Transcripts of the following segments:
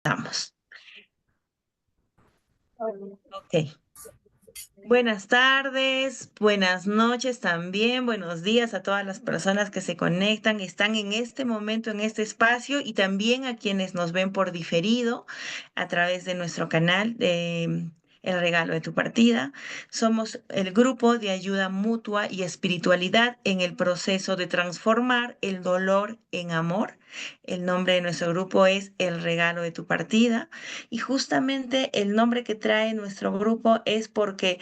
Estamos. Ok. Buenas tardes, buenas noches también, buenos días a todas las personas que se conectan, están en este momento, en este espacio y también a quienes nos ven por diferido a través de nuestro canal de El Regalo de tu Partida. Somos el grupo de ayuda mutua y espiritualidad en el proceso de transformar el dolor en amor. El nombre de nuestro grupo es El Regalo de tu Partida y justamente el nombre que trae nuestro grupo es porque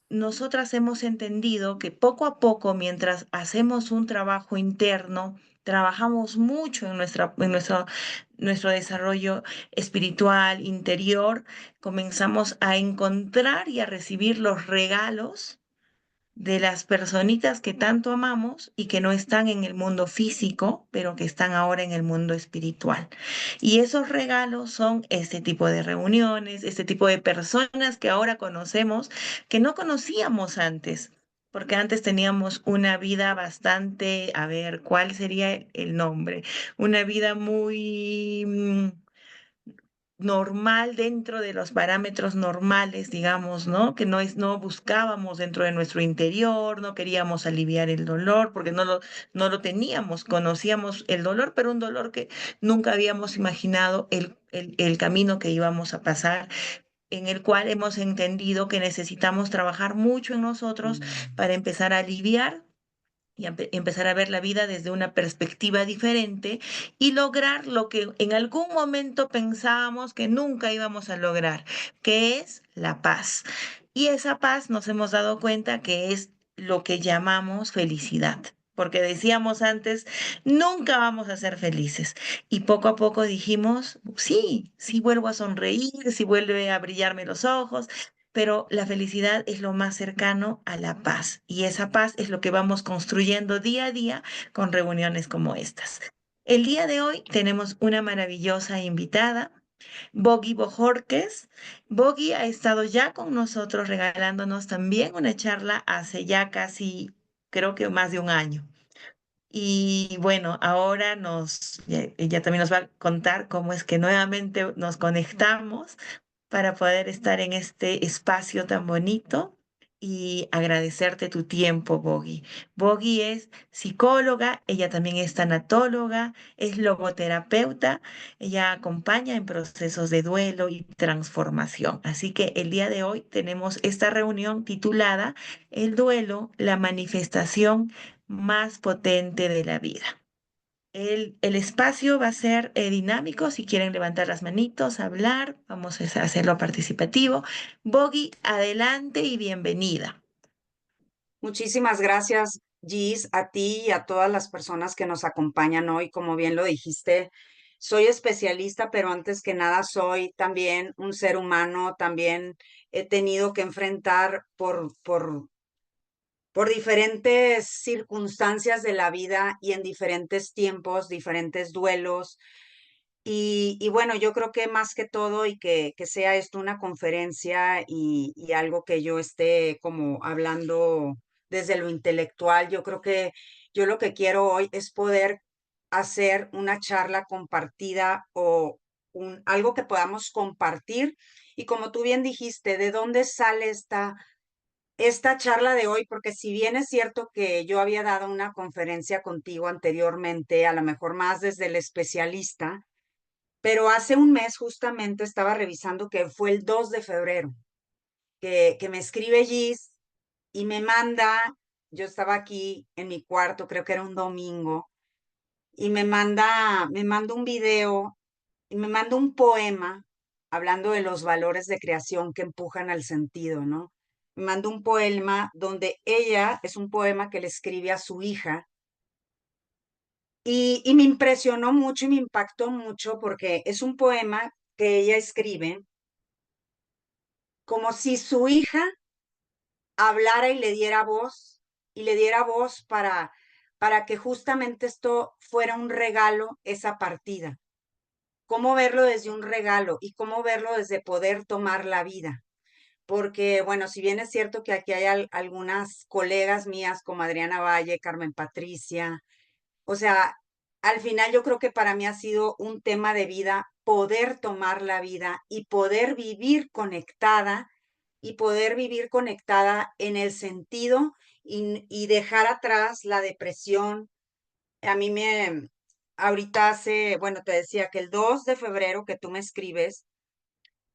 nosotras hemos entendido que poco a poco, mientras hacemos un trabajo interno, trabajamos mucho en nuestro desarrollo espiritual interior, comenzamos a encontrar y a recibir los regalos de las personitas que tanto amamos y que no están en el mundo físico, pero que están ahora en el mundo espiritual. Y esos regalos son este tipo de reuniones, este tipo de personas que ahora conocemos, que no conocíamos antes. Porque antes teníamos una vida bastante, a ver, ¿cuál sería el nombre? Una vida muy normal dentro de los parámetros normales, digamos, ¿no? Que no buscábamos dentro de nuestro interior, no queríamos aliviar el dolor porque no lo teníamos, conocíamos el dolor, pero un dolor que nunca habíamos imaginado el camino que íbamos a pasar, en el cual hemos entendido que necesitamos trabajar mucho en nosotros para empezar a aliviar y empezar a ver la vida desde una perspectiva diferente y lograr lo que en algún momento pensábamos que nunca íbamos a lograr, que es la paz. Y esa paz nos hemos dado cuenta que es lo que llamamos felicidad. Porque decíamos antes, nunca vamos a ser felices. Y poco a poco dijimos, sí, sí vuelvo a sonreír, sí vuelve a brillarme los ojos, pero la felicidad es lo más cercano a la paz y esa paz es lo que vamos construyendo día a día con reuniones como estas. El día de hoy tenemos una maravillosa invitada, Bogi Bojorques. Bogi ha estado ya con nosotros regalándonos también una charla hace ya casi, creo que más de un año. Y bueno, ahora ella también nos va a contar cómo es que nuevamente nos conectamos para poder estar en este espacio tan bonito y agradecerte tu tiempo, Bogi. Bogi es psicóloga, ella también es tanatóloga, es logoterapeuta, ella acompaña en procesos de duelo y transformación. Así que el día de hoy tenemos esta reunión titulada El duelo, la manifestación más potente de la vida. El espacio va a ser dinámico, si quieren levantar las manitos, hablar, vamos a hacerlo participativo. Bogi, adelante y bienvenida. Muchísimas gracias, Gis, a ti y a todas las personas que nos acompañan hoy. Como bien lo dijiste, soy especialista, pero antes que nada soy también un ser humano. También he tenido que enfrentar por diferentes circunstancias de la vida y en diferentes tiempos, diferentes duelos. Y bueno, yo creo que más que todo y que sea esto una conferencia y algo que yo esté como hablando desde lo intelectual, yo creo que yo lo que quiero hoy es poder hacer una charla compartida o algo que podamos compartir. Y como tú bien dijiste, ¿de dónde sale esta charla de hoy? Porque si bien es cierto que yo había dado una conferencia contigo anteriormente, a lo mejor más desde el especialista, pero hace un mes justamente estaba revisando que fue el 2 de febrero, que me escribe Gis y me manda, yo estaba aquí en mi cuarto, creo que era un domingo, y me manda un video y me manda un poema hablando de los valores de creación que empujan al sentido, ¿no? Me manda un poema donde ella, es un poema que le escribe a su hija, y me impresionó mucho y me impactó mucho porque es un poema que ella escribe como si su hija hablara y le diera voz para que justamente esto fuera un regalo, esa partida. Cómo verlo desde un regalo y cómo verlo desde poder tomar la vida. Porque, bueno, si bien es cierto que aquí hay algunas colegas mías como Adriana Valle, Carmen Patricia, o sea, al final yo creo que para mí ha sido un tema de vida poder tomar la vida y poder vivir conectada en el sentido y dejar atrás la depresión. A mí me, ahorita bueno, te decía que el 2 de febrero que tú me escribes,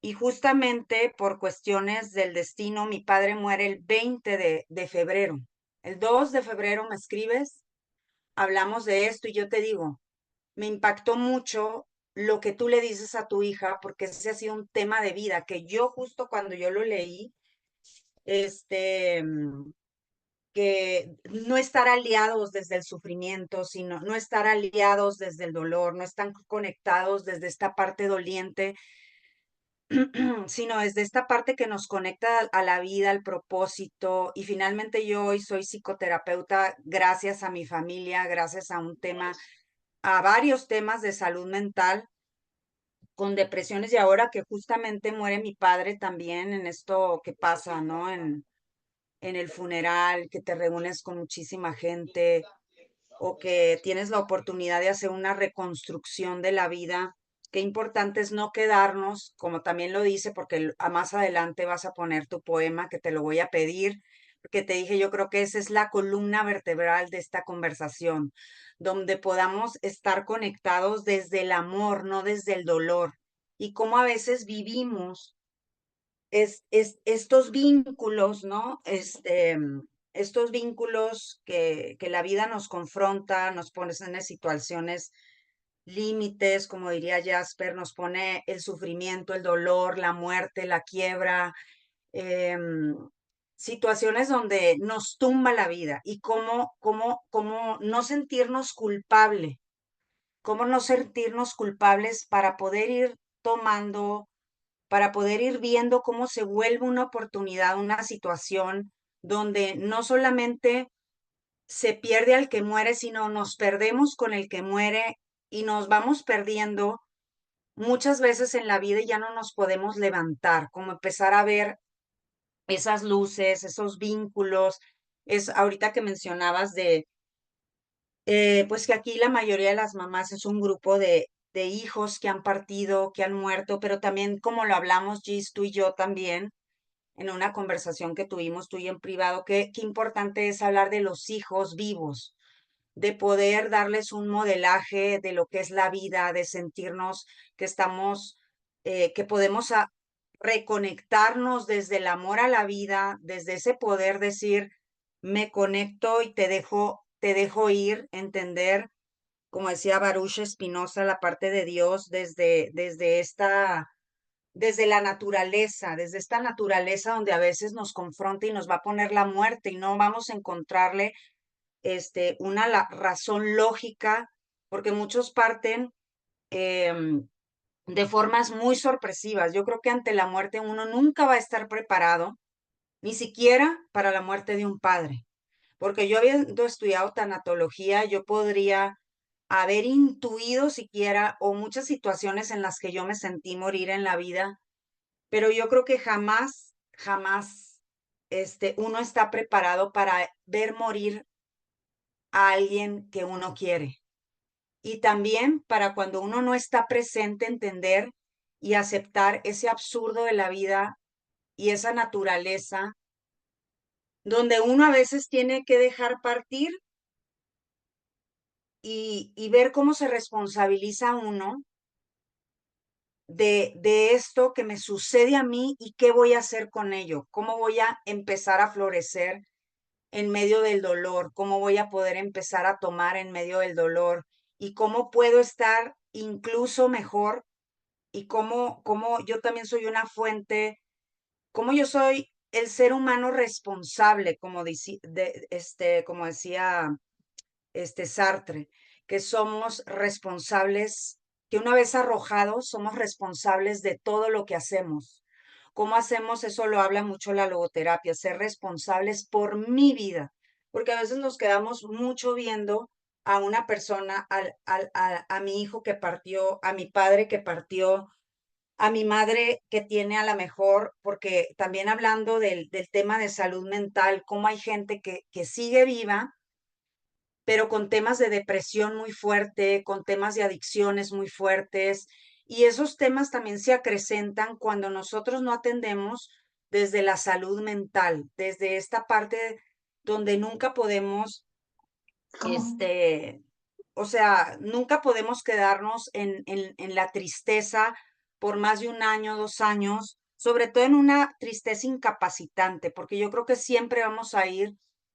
y justamente por cuestiones del destino, mi padre muere el 20 de febrero. El 2 de febrero me escribes, hablamos de esto y yo te digo, me impactó mucho lo que tú le dices a tu hija, porque ese ha sido un tema de vida que yo justo cuando yo lo leí, este, que no estar aliados desde el sufrimiento, sino no estar aliados desde el dolor, no están conectados desde esta parte doliente, sino desde esta parte que nos conecta a la vida, al propósito. Y finalmente yo hoy soy psicoterapeuta gracias a mi familia, gracias a un tema, a varios temas de salud mental con depresiones y ahora que justamente muere mi padre también en esto que pasa, ¿no? En el funeral, que te reúnes con muchísima gente o que tienes la oportunidad de hacer una reconstrucción de la vida. Qué importante es no quedarnos, como también lo dice, porque a más adelante vas a poner tu poema, que te lo voy a pedir, porque te dije, yo creo que esa es la columna vertebral de esta conversación, donde podamos estar conectados desde el amor, no desde el dolor, y cómo a veces vivimos estos vínculos, ¿no? Estos vínculos que la vida nos confronta, nos pone en situaciones límites, como diría Jasper, nos pone el sufrimiento, el dolor, la muerte, la quiebra, em, situaciones donde nos tumba la vida y cómo no sentirnos cómo no sentirnos culpables para poder ir viendo cómo se vuelve una oportunidad, una situación donde no solamente se pierde al que muere, sino nos perdemos con el que muere y nos vamos perdiendo muchas veces en la vida y ya no nos podemos levantar, como empezar a ver esas luces, esos vínculos. Es ahorita que mencionabas pues que aquí la mayoría de las mamás es un grupo de hijos que han partido, que han muerto, pero también como lo hablamos, Gis, tú y yo también, en una conversación que tuvimos tú y en privado, qué importante es hablar de los hijos vivos, de poder darles un modelaje de lo que es la vida, de sentirnos que estamos, que podemos reconectarnos desde el amor a la vida, desde ese poder decir, me conecto y te dejo ir, entender, como decía Baruch Spinoza, la parte de Dios desde la naturaleza, desde esta naturaleza donde a veces nos confronta y nos va a poner la muerte y no vamos a encontrarle una razón lógica, porque muchos parten de formas muy sorpresivas. Yo creo que ante la muerte uno nunca va a estar preparado, ni siquiera para la muerte de un padre, porque yo habiendo estudiado tanatología, yo podría haber intuido siquiera o muchas situaciones en las que yo me sentí morir en la vida, pero yo creo que jamás, uno está preparado para ver morir a alguien que uno quiere. Y también para cuando uno no está presente, entender y aceptar ese absurdo de la vida y esa naturaleza, donde uno a veces tiene que dejar partir y ver cómo se responsabiliza uno de esto que me sucede a mí y qué voy a hacer con ello, cómo voy a empezar a florecer en medio del dolor, cómo voy a poder empezar a tomar en medio del dolor y cómo puedo estar incluso mejor y cómo yo también soy una fuente, cómo yo soy el ser humano responsable, como decía Sartre, que somos responsables, que una vez arrojados somos responsables de todo lo que hacemos. ¿Cómo hacemos? Eso lo habla mucho la logoterapia, ser responsables por mi vida, porque a veces nos quedamos mucho viendo a una persona, a mi hijo que partió, a mi padre que partió, a mi madre que tiene a la mejor, porque también hablando del tema de salud mental, cómo hay gente que sigue viva pero con temas de depresión muy fuerte, con temas de adicciones muy fuertes Y esos temas también se acrecentan cuando nosotros no atendemos desde la salud mental, desde esta parte donde nunca podemos, este, o sea, nunca podemos quedarnos en la tristeza por más de un año, 2 años, sobre todo en una tristeza incapacitante, porque yo creo que siempre vamos a ir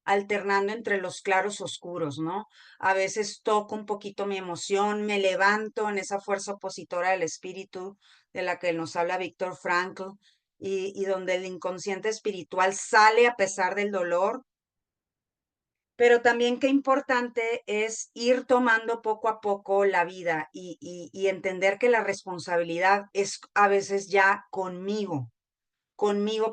alternando entre los claros oscuros, ¿no? A veces toco un poquito mi emoción, me levanto en esa fuerza opositora del espíritu de la que nos habla Víctor Frankl, y donde el inconsciente espiritual sale a pesar del dolor, pero también qué importante es ir tomando poco a poco la vida y entender que la responsabilidad es a veces ya conmigo,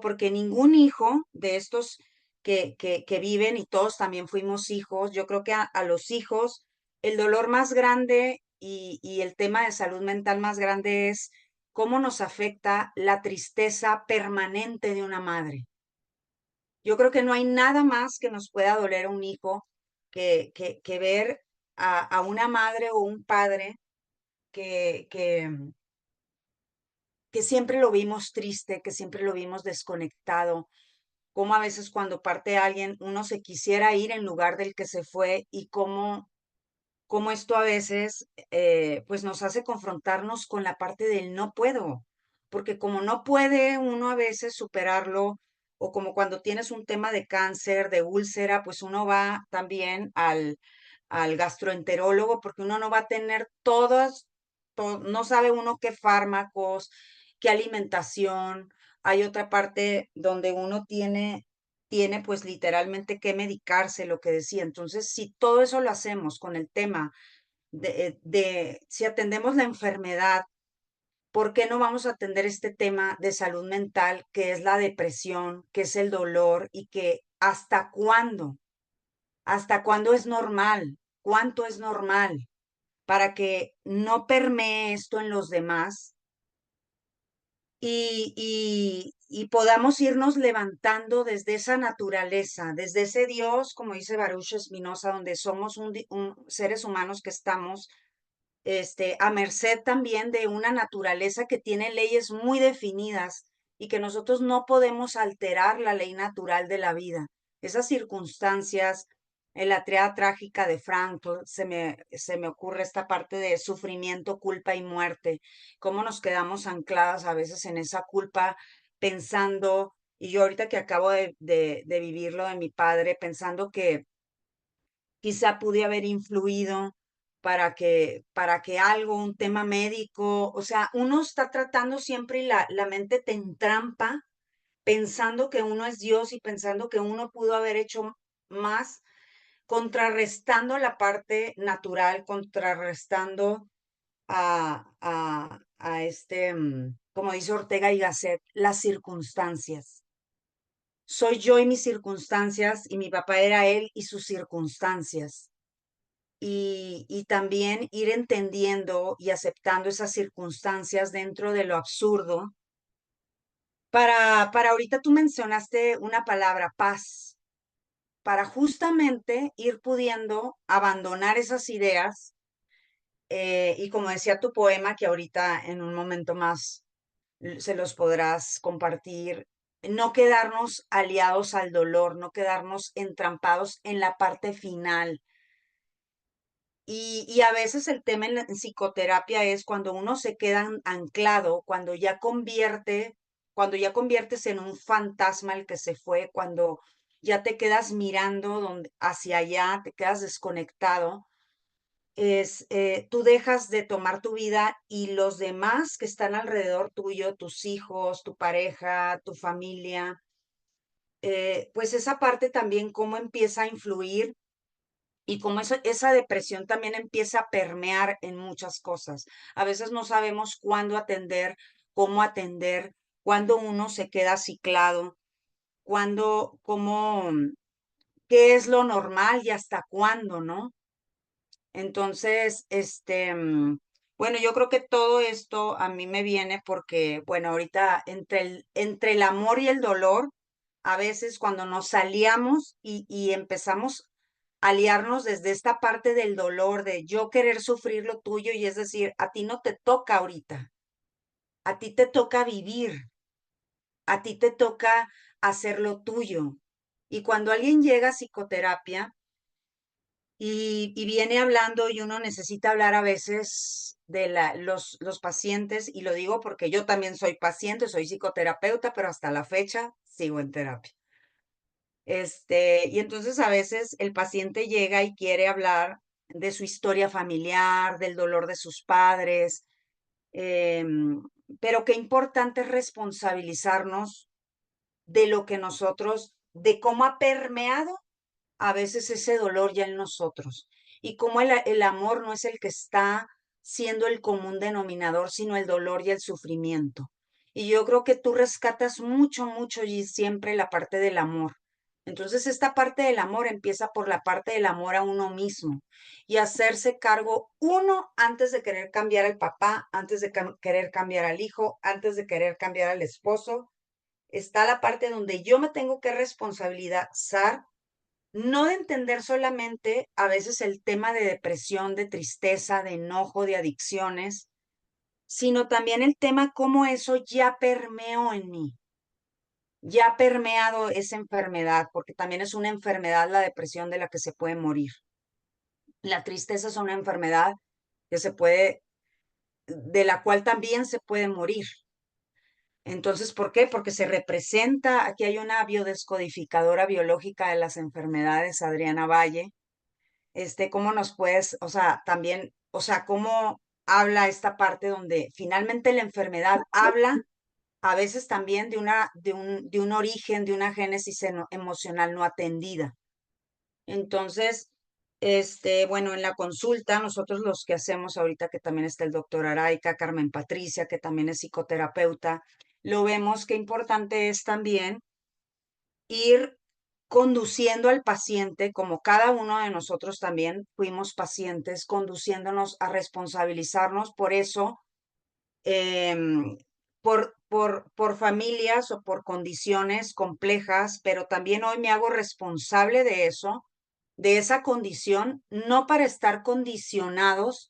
porque ningún hijo de estos que viven, y todos también fuimos hijos, yo creo que a los hijos el dolor más grande y el tema de salud mental más grande es cómo nos afecta la tristeza permanente de una madre. Yo creo que no hay nada más que nos pueda doler a un hijo que ver a una madre o un padre que, que, que siempre lo vimos triste, que siempre lo vimos desconectado, como a veces cuando parte alguien uno se quisiera ir en lugar del que se fue, y cómo esto a veces pues nos hace confrontarnos con la parte del no puedo, porque como no puede uno a veces superarlo, o como cuando tienes un tema de cáncer, de úlcera, pues uno va también al gastroenterólogo porque uno no va a tener no sabe uno qué fármacos, qué alimentación. Hay otra parte donde uno tiene pues literalmente que medicarse, lo que decía. Entonces, si todo eso lo hacemos con el tema si atendemos la enfermedad, ¿por qué no vamos a atender este tema de salud mental, que es la depresión, que es el dolor, y que hasta cuándo es normal, cuánto es normal, para que no permee esto en los demás y podamos irnos levantando desde esa naturaleza, desde ese Dios, como dice Baruch Spinoza, donde somos seres humanos que estamos a merced también de una naturaleza que tiene leyes muy definidas y que nosotros no podemos alterar la ley natural de la vida. Esas circunstancias, en la triada trágica de Frankl, se me ocurre esta parte de sufrimiento, culpa y muerte, cómo nos quedamos ancladas a veces en esa culpa pensando, y yo ahorita que acabo de vivir lo de mi padre, pensando que quizá pude haber influido para que algo, un tema médico, o sea, uno está tratando siempre y la mente te entrampa pensando que uno es Dios y pensando que uno pudo haber hecho más, contrarrestando la parte natural, contrarrestando como dice Ortega y Gasset, las circunstancias. Soy yo y mis circunstancias, y mi papá era él y sus circunstancias. Y también ir entendiendo y aceptando esas circunstancias dentro de lo absurdo. Para ahorita tú mencionaste una palabra, paz, para justamente ir pudiendo abandonar esas ideas, y como decía tu poema, que ahorita en un momento más se los podrás compartir, no quedarnos aliados al dolor, no quedarnos entrampados en la parte final. Y a veces el tema en psicoterapia es cuando uno se queda anclado, cuando ya conviertes en un fantasma el que se fue, cuando ya te quedas mirando hacia allá, te quedas desconectado, tú dejas de tomar tu vida, y los demás que están alrededor tuyo, tus hijos, tu pareja, tu familia, pues esa parte también cómo empieza a influir, y como esa depresión también empieza a permear en muchas cosas. A veces no sabemos cuándo atender, cómo atender, cuándo uno se queda ciclado, qué es lo normal y hasta cuándo, ¿no? Entonces, bueno, yo creo que todo esto a mí me viene porque, bueno, ahorita entre el amor y el dolor, a veces cuando nos salíamos y empezamos aliarnos desde esta parte del dolor, de yo querer sufrir lo tuyo, y es decir, a ti no te toca ahorita, a ti te toca vivir, a ti te toca hacer lo tuyo. Y cuando alguien llega a psicoterapia y viene hablando y uno necesita hablar a veces de los pacientes, y lo digo porque yo también soy paciente, soy psicoterapeuta, pero hasta la fecha sigo en terapia. Y entonces a veces el paciente llega y quiere hablar de su historia familiar, del dolor de sus padres, em, pero qué importante es responsabilizarnos de lo que nosotros, de cómo ha permeado a veces ese dolor ya en nosotros, y cómo el amor no es el que está siendo el común denominador, sino el dolor y el sufrimiento. Y yo creo que tú rescatas mucho, mucho y siempre la parte del amor. Entonces, esta parte del amor empieza por la parte del amor a uno mismo y hacerse cargo uno antes de querer cambiar al papá, antes de querer cambiar al hijo, antes de querer cambiar al esposo. Está la parte donde yo me tengo que responsabilizar, no de entender solamente a veces el tema de depresión, de tristeza, de enojo, de adicciones, sino también el tema cómo eso ya permeó en mí, ya ha permeado esa enfermedad, porque también es una enfermedad la depresión de la que se puede morir. La tristeza es una enfermedad que se puede, de la cual también se puede morir. Entonces, ¿por qué? Porque se representa, aquí hay una biodescodificadora biológica de las enfermedades, Adriana Valle. ¿Cómo nos puedes, o sea, también, o sea, cómo habla esta parte donde finalmente la enfermedad habla a veces también de un origen, de una génesis emocional no atendida? Entonces, bueno, en la consulta, nosotros los que hacemos ahorita, que también está el doctor Araica, Carmen Patricia, que también es psicoterapeuta, lo vemos que importante es también ir conduciendo al paciente, como cada uno de nosotros también fuimos pacientes, conduciéndonos a responsabilizarnos por eso, por familias o por condiciones complejas, pero también hoy me hago responsable de eso, de esa condición, no para estar condicionados,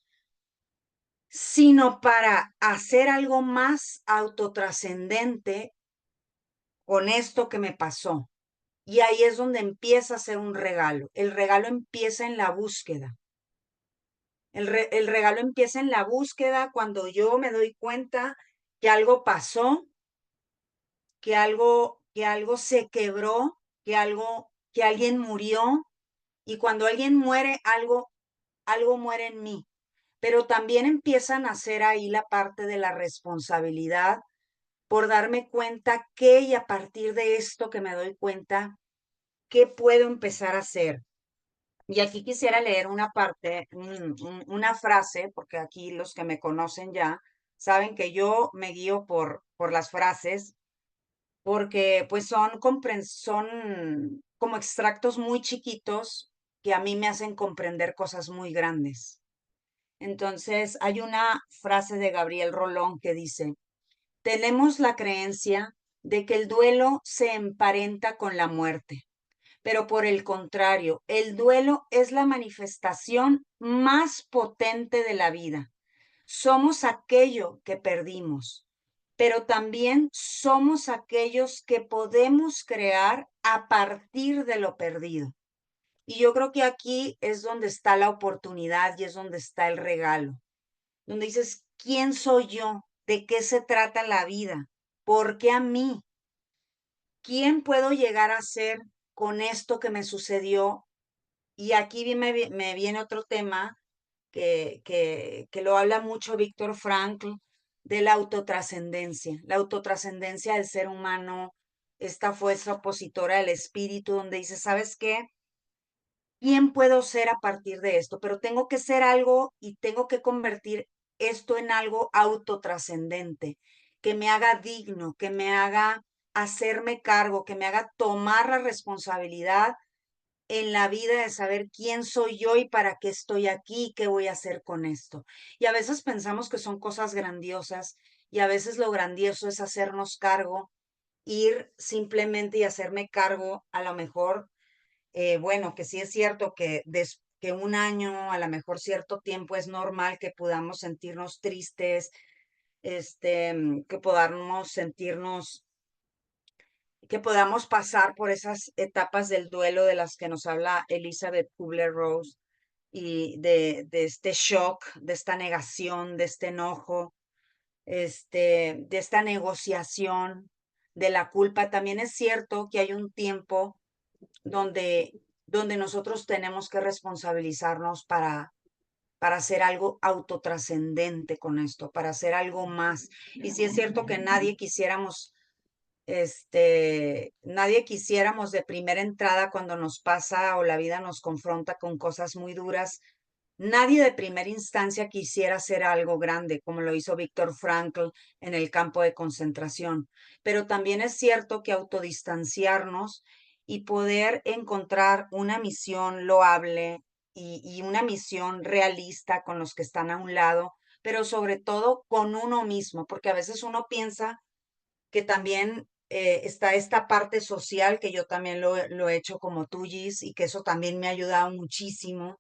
sino para hacer algo más autotrascendente con esto que me pasó. Y ahí es donde empieza a ser un regalo. El regalo empieza en la búsqueda. El regalo empieza en la búsqueda cuando yo me doy cuenta que algo pasó, que algo se quebró, que alguien murió. Y cuando alguien muere, algo muere en mí. Pero también empieza a nacer ahí la parte de la responsabilidad por darme cuenta que, y a partir de esto que me doy cuenta, ¿qué puedo empezar a hacer? Y aquí quisiera leer una parte, una frase, porque aquí los que me conocen ya saben que yo me guío por las frases, porque pues son como extractos muy chiquitos que a mí me hacen comprender cosas muy grandes. Entonces, hay una frase de Gabriel Rolón que dice: tenemos la creencia de que el duelo se emparenta con la muerte, pero por el contrario, el duelo es la manifestación más potente de la vida. Somos aquello que perdimos, pero también somos aquellos que podemos crear a partir de lo perdido. Y yo creo que aquí es donde está la oportunidad y es donde está el regalo, donde dices, ¿quién soy yo? ¿De qué se trata la vida? ¿Por qué a mí? ¿Quién puedo llegar a ser con esto que me sucedió? Y aquí me viene otro tema que lo habla mucho Víctor Frankl, de la autotrascendencia del ser humano, esta fuerza opositora del espíritu, donde dice, ¿sabes qué? ¿Quién puedo ser a partir de esto? Pero tengo que ser algo y tengo que convertir esto en algo autotrascendente, que me haga digno, que me haga hacerme cargo, que me haga tomar la responsabilidad en la vida de saber quién soy yo y para qué estoy aquí y qué voy a hacer con esto. Y a veces pensamos que son cosas grandiosas y a veces lo grandioso es hacernos cargo, ir simplemente y hacerme cargo a lo mejor bueno, que sí es cierto que, que un año, a lo mejor cierto tiempo, es normal que podamos sentirnos tristes, que podamos sentirnos, que podamos pasar por esas etapas del duelo de las que nos habla Elizabeth Kubler-Ross y de este shock, de esta negación, de este enojo, de esta negociación, de la culpa. También es cierto que hay un tiempo donde, donde nosotros tenemos que responsabilizarnos para hacer algo autotrascendente con esto, para hacer algo más. Y sí es cierto que nadie quisiéramos de primera entrada cuando nos pasa o la vida nos confronta con cosas muy duras. Nadie de primera instancia quisiera hacer algo grande, como lo hizo Víctor Frankl en el campo de concentración. Pero también es cierto que autodistanciarnos y poder encontrar una misión loable y una misión realista con los que están a un lado, pero sobre todo con uno mismo, porque a veces uno piensa que también está esta parte social, que yo también lo he hecho como tú, Gis, y que eso también me ha ayudado muchísimo,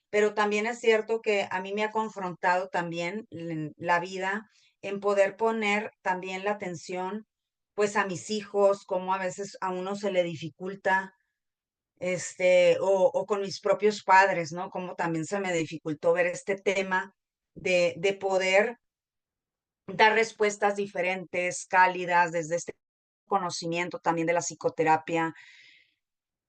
pero también es cierto que a mí me ha confrontado también la vida en poder poner también la atención pues a mis hijos, como a veces a uno se le dificulta, o con mis propios padres, ¿no? Como también se me dificultó ver este tema de poder dar respuestas diferentes, cálidas, desde este conocimiento también de la psicoterapia.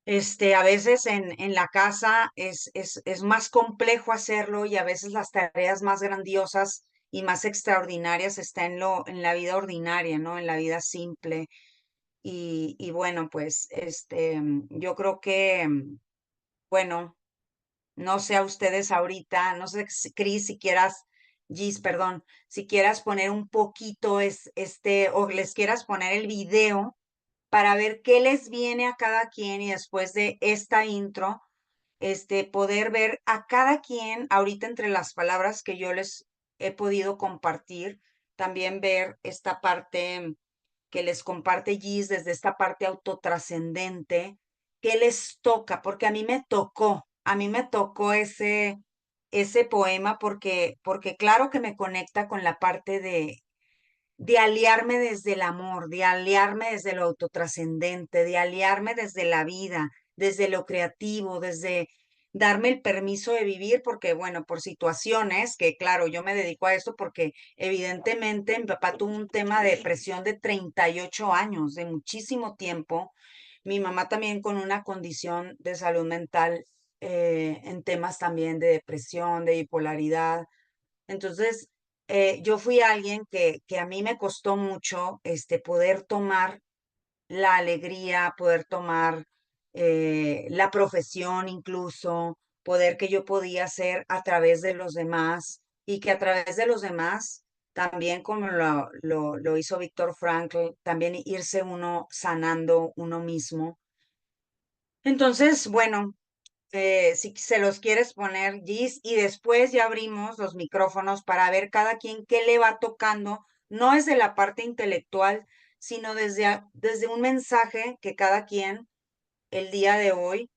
A veces en la casa es más complejo hacerlo y a veces las tareas más grandiosas y más extraordinarias están en la vida ordinaria, ¿no? En la vida simple. Y bueno, pues yo creo que, bueno, no sé a ustedes ahorita, no sé, Cris, si quieras, Gis, perdón, si quieras poner un poquito o les quieras poner el video para ver qué les viene a cada quien y después de esta intro, poder ver a cada quien ahorita entre las palabras que yo les he podido compartir, también ver esta parte que les comparte Gis desde esta parte autotrascendente, qué les toca, porque a mí me tocó ese poema porque claro que me conecta con la parte de aliarme desde el amor, de aliarme desde lo autotrascendente, de aliarme desde la vida, desde lo creativo, desde darme el permiso de vivir, porque bueno, por situaciones que claro, yo me dedico a esto porque evidentemente mi papá tuvo un tema de depresión de 38 años, de muchísimo tiempo, mi mamá también con una condición de salud mental en temas también de depresión, de bipolaridad. Entonces, yo fui alguien que a mí me costó mucho poder tomar la alegría, poder tomar la profesión incluso, poder que yo podía hacer a través de los demás y que a través de los demás, también como lo hizo Víctor Frankl, también irse uno sanando uno mismo. Entonces, bueno, si se los quieres poner, Gis, y después ya abrimos los micrófonos para ver cada quien qué le va tocando, no es de la parte intelectual, sino desde un mensaje que cada quien el día de hoy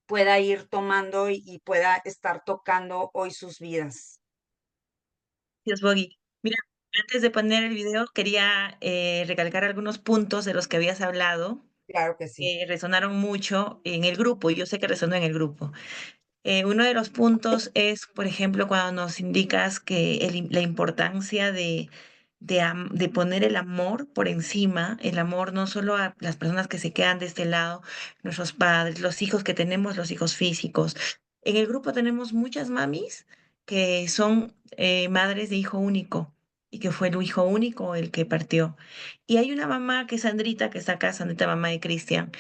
pueda ir tomando y pueda estar tocando hoy sus vidas. Dios, Boggy. Mira, antes de poner el video, quería recalcar algunos puntos de los que habías hablado, Claro que sí. que resonaron mucho en el grupo, y yo sé que resonó en el grupo. Uno de los puntos es, por ejemplo, cuando nos indicas que la importancia de poner el amor por encima, el amor no solo a las personas que se quedan de este lado, nuestros padres, los hijos que tenemos, los hijos físicos. En el grupo tenemos muchas mamis que son madres de hijo único y que fue el hijo único el que partió. Y hay una mamá que es Sandrita, que está acá, Sandrita, mamá de Cristian,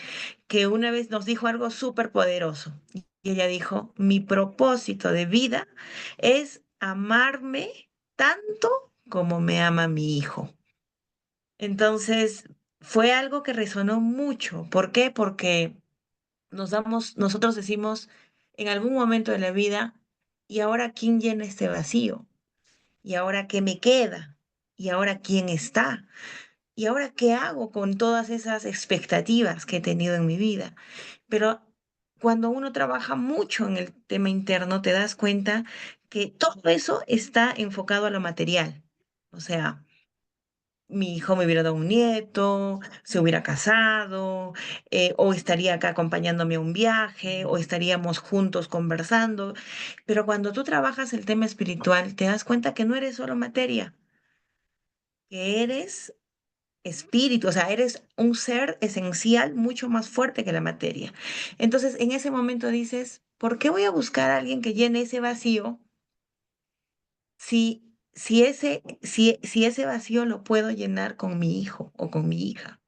que una vez nos dijo algo súper poderoso. Y ella dijo, mi propósito de vida es amarme tanto como me ama mi hijo. Entonces, fue algo que resonó mucho. ¿Por qué? Porque nosotros decimos en algún momento de la vida, ¿y ahora quién llena este vacío? ¿Y ahora qué me queda? ¿Y ahora quién está? ¿Y ahora qué hago con todas esas expectativas que he tenido en mi vida? Pero cuando uno trabaja mucho en el tema interno, te das cuenta que todo eso está enfocado a lo material. O sea, mi hijo me hubiera dado un nieto, se hubiera casado, o estaría acá acompañándome a un viaje, o estaríamos juntos conversando. Pero cuando tú trabajas el tema espiritual, te das cuenta que no eres solo materia, que eres espíritu, o sea, eres un ser esencial mucho más fuerte que la materia. Entonces, en ese momento dices, ¿por qué voy a buscar a alguien que llene ese vacío si ese vacío lo puedo llenar con mi hijo o con mi hija?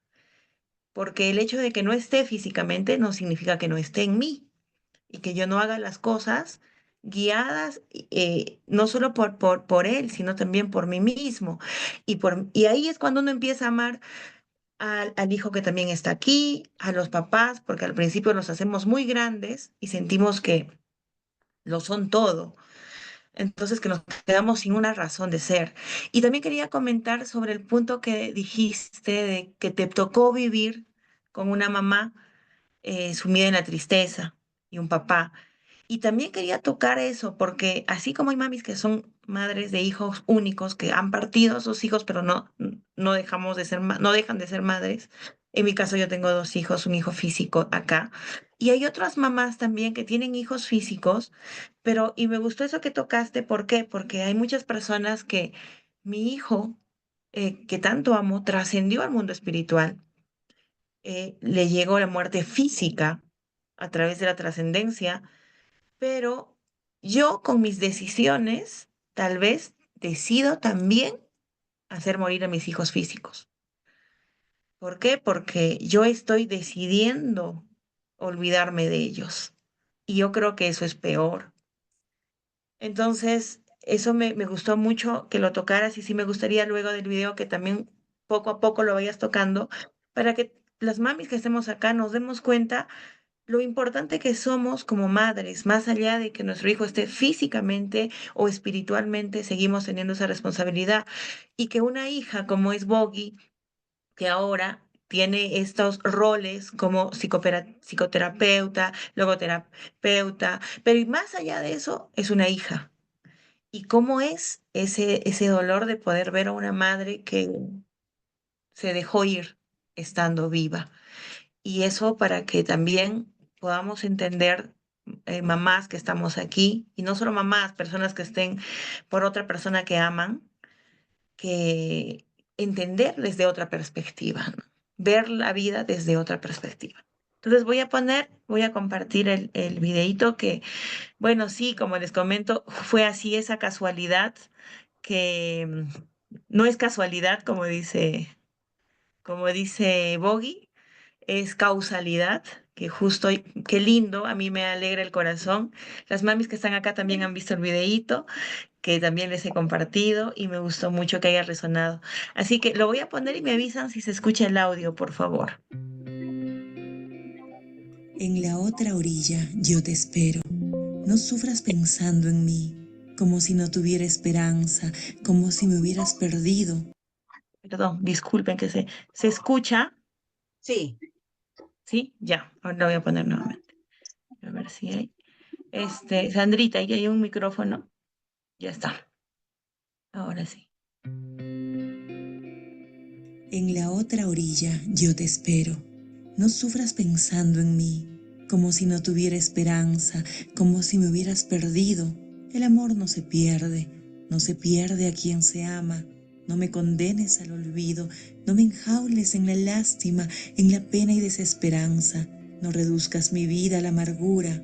Porque el hecho de que no esté físicamente no significa que no esté en mí y que yo no haga las cosas guiadas, no solo por él, sino también por mí mismo. Y ahí es cuando uno empieza a amar al hijo que también está aquí, a los papás, porque al principio los hacemos muy grandes y sentimos que lo son todo. Entonces, que nos quedamos sin una razón de ser. Y también quería comentar sobre el punto que dijiste de que te tocó vivir con una mamá sumida en la tristeza y un papá. Y también quería tocar eso, porque así como hay mamis que son madres de hijos únicos, que han partido a sus hijos, pero no dejamos de ser, no dejan de ser madres. En mi caso yo tengo dos hijos, un hijo físico acá. Y hay otras mamás también que tienen hijos físicos, pero, y me gustó eso que tocaste, ¿por qué? Porque hay muchas personas que mi hijo, que tanto amo, trascendió al mundo espiritual, le llegó la muerte física a través de la trascendencia, pero yo con mis decisiones tal vez decido también hacer morir a mis hijos físicos. ¿Por qué? Porque yo estoy decidiendo olvidarme de ellos. Y yo creo que eso es peor. Entonces, eso me gustó mucho que lo tocaras y sí me gustaría luego del video que también poco a poco lo vayas tocando para que las mamis que estemos acá nos demos cuenta lo importante que somos como madres, más allá de que nuestro hijo esté físicamente o espiritualmente, seguimos teniendo esa responsabilidad. Y que una hija como es Bogi, que ahora tiene estos roles como psicoterapeuta, logoterapeuta, pero y más allá de eso, es una hija. ¿Y cómo es ese dolor de poder ver a una madre que se dejó ir estando viva? Y eso para que también podamos entender, mamás que estamos aquí, y no solo mamás, personas que estén por otra persona que aman, que entender desde otra perspectiva, ¿no? Ver la vida desde otra perspectiva. Entonces voy a compartir el videíto que, bueno, sí, como les comento, fue así esa casualidad que no es casualidad, como dice Bogi, es causalidad, que justo, qué lindo, a mí me alegra el corazón. Las mamis que están acá también han visto el videíto, que también les he compartido y me gustó mucho que haya resonado. Así que lo voy a poner y me avisan si se escucha el audio, por favor. En la otra orilla yo te espero. No sufras pensando en mí, como si no tuviera esperanza, como si me hubieras perdido. Perdón, disculpen que se escucha. Sí, ¿Sí? Ya, ahora lo voy a poner nuevamente. A ver si hay. Sandrita, ahí hay un micrófono. Ya está. Ahora sí. En la otra orilla yo te espero. No sufras pensando en mí, como si no tuviera esperanza, como si me hubieras perdido. El amor no se pierde, no se pierde a quien se ama. No me condenes al olvido, no me enjaules en la lástima, en la pena y desesperanza. No reduzcas mi vida a la amargura,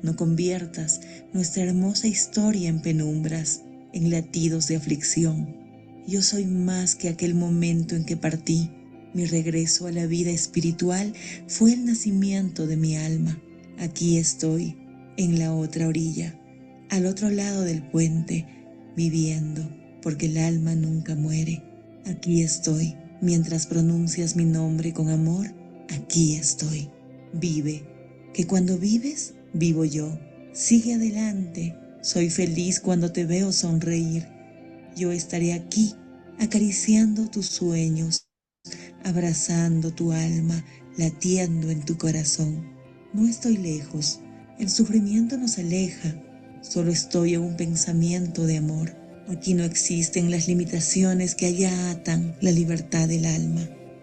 no conviertas nuestra hermosa historia en penumbras, en latidos de aflicción. Yo soy más que aquel momento en que partí. Mi regreso a la vida espiritual fue el nacimiento de mi alma. Aquí estoy, en la otra orilla, al otro lado del puente, viviendo, porque el alma nunca muere. Aquí estoy, mientras pronuncias mi nombre con amor, aquí estoy. Vive, que cuando vives, vivo yo. Sigue adelante, soy feliz cuando te veo sonreír. Yo estaré aquí acariciando tus sueños, abrazando tu alma, latiendo en tu corazón. No estoy lejos, el sufrimiento nos aleja, solo estoy en un pensamiento de amor. Aquí no existen las limitaciones que allá atan la libertad del alma.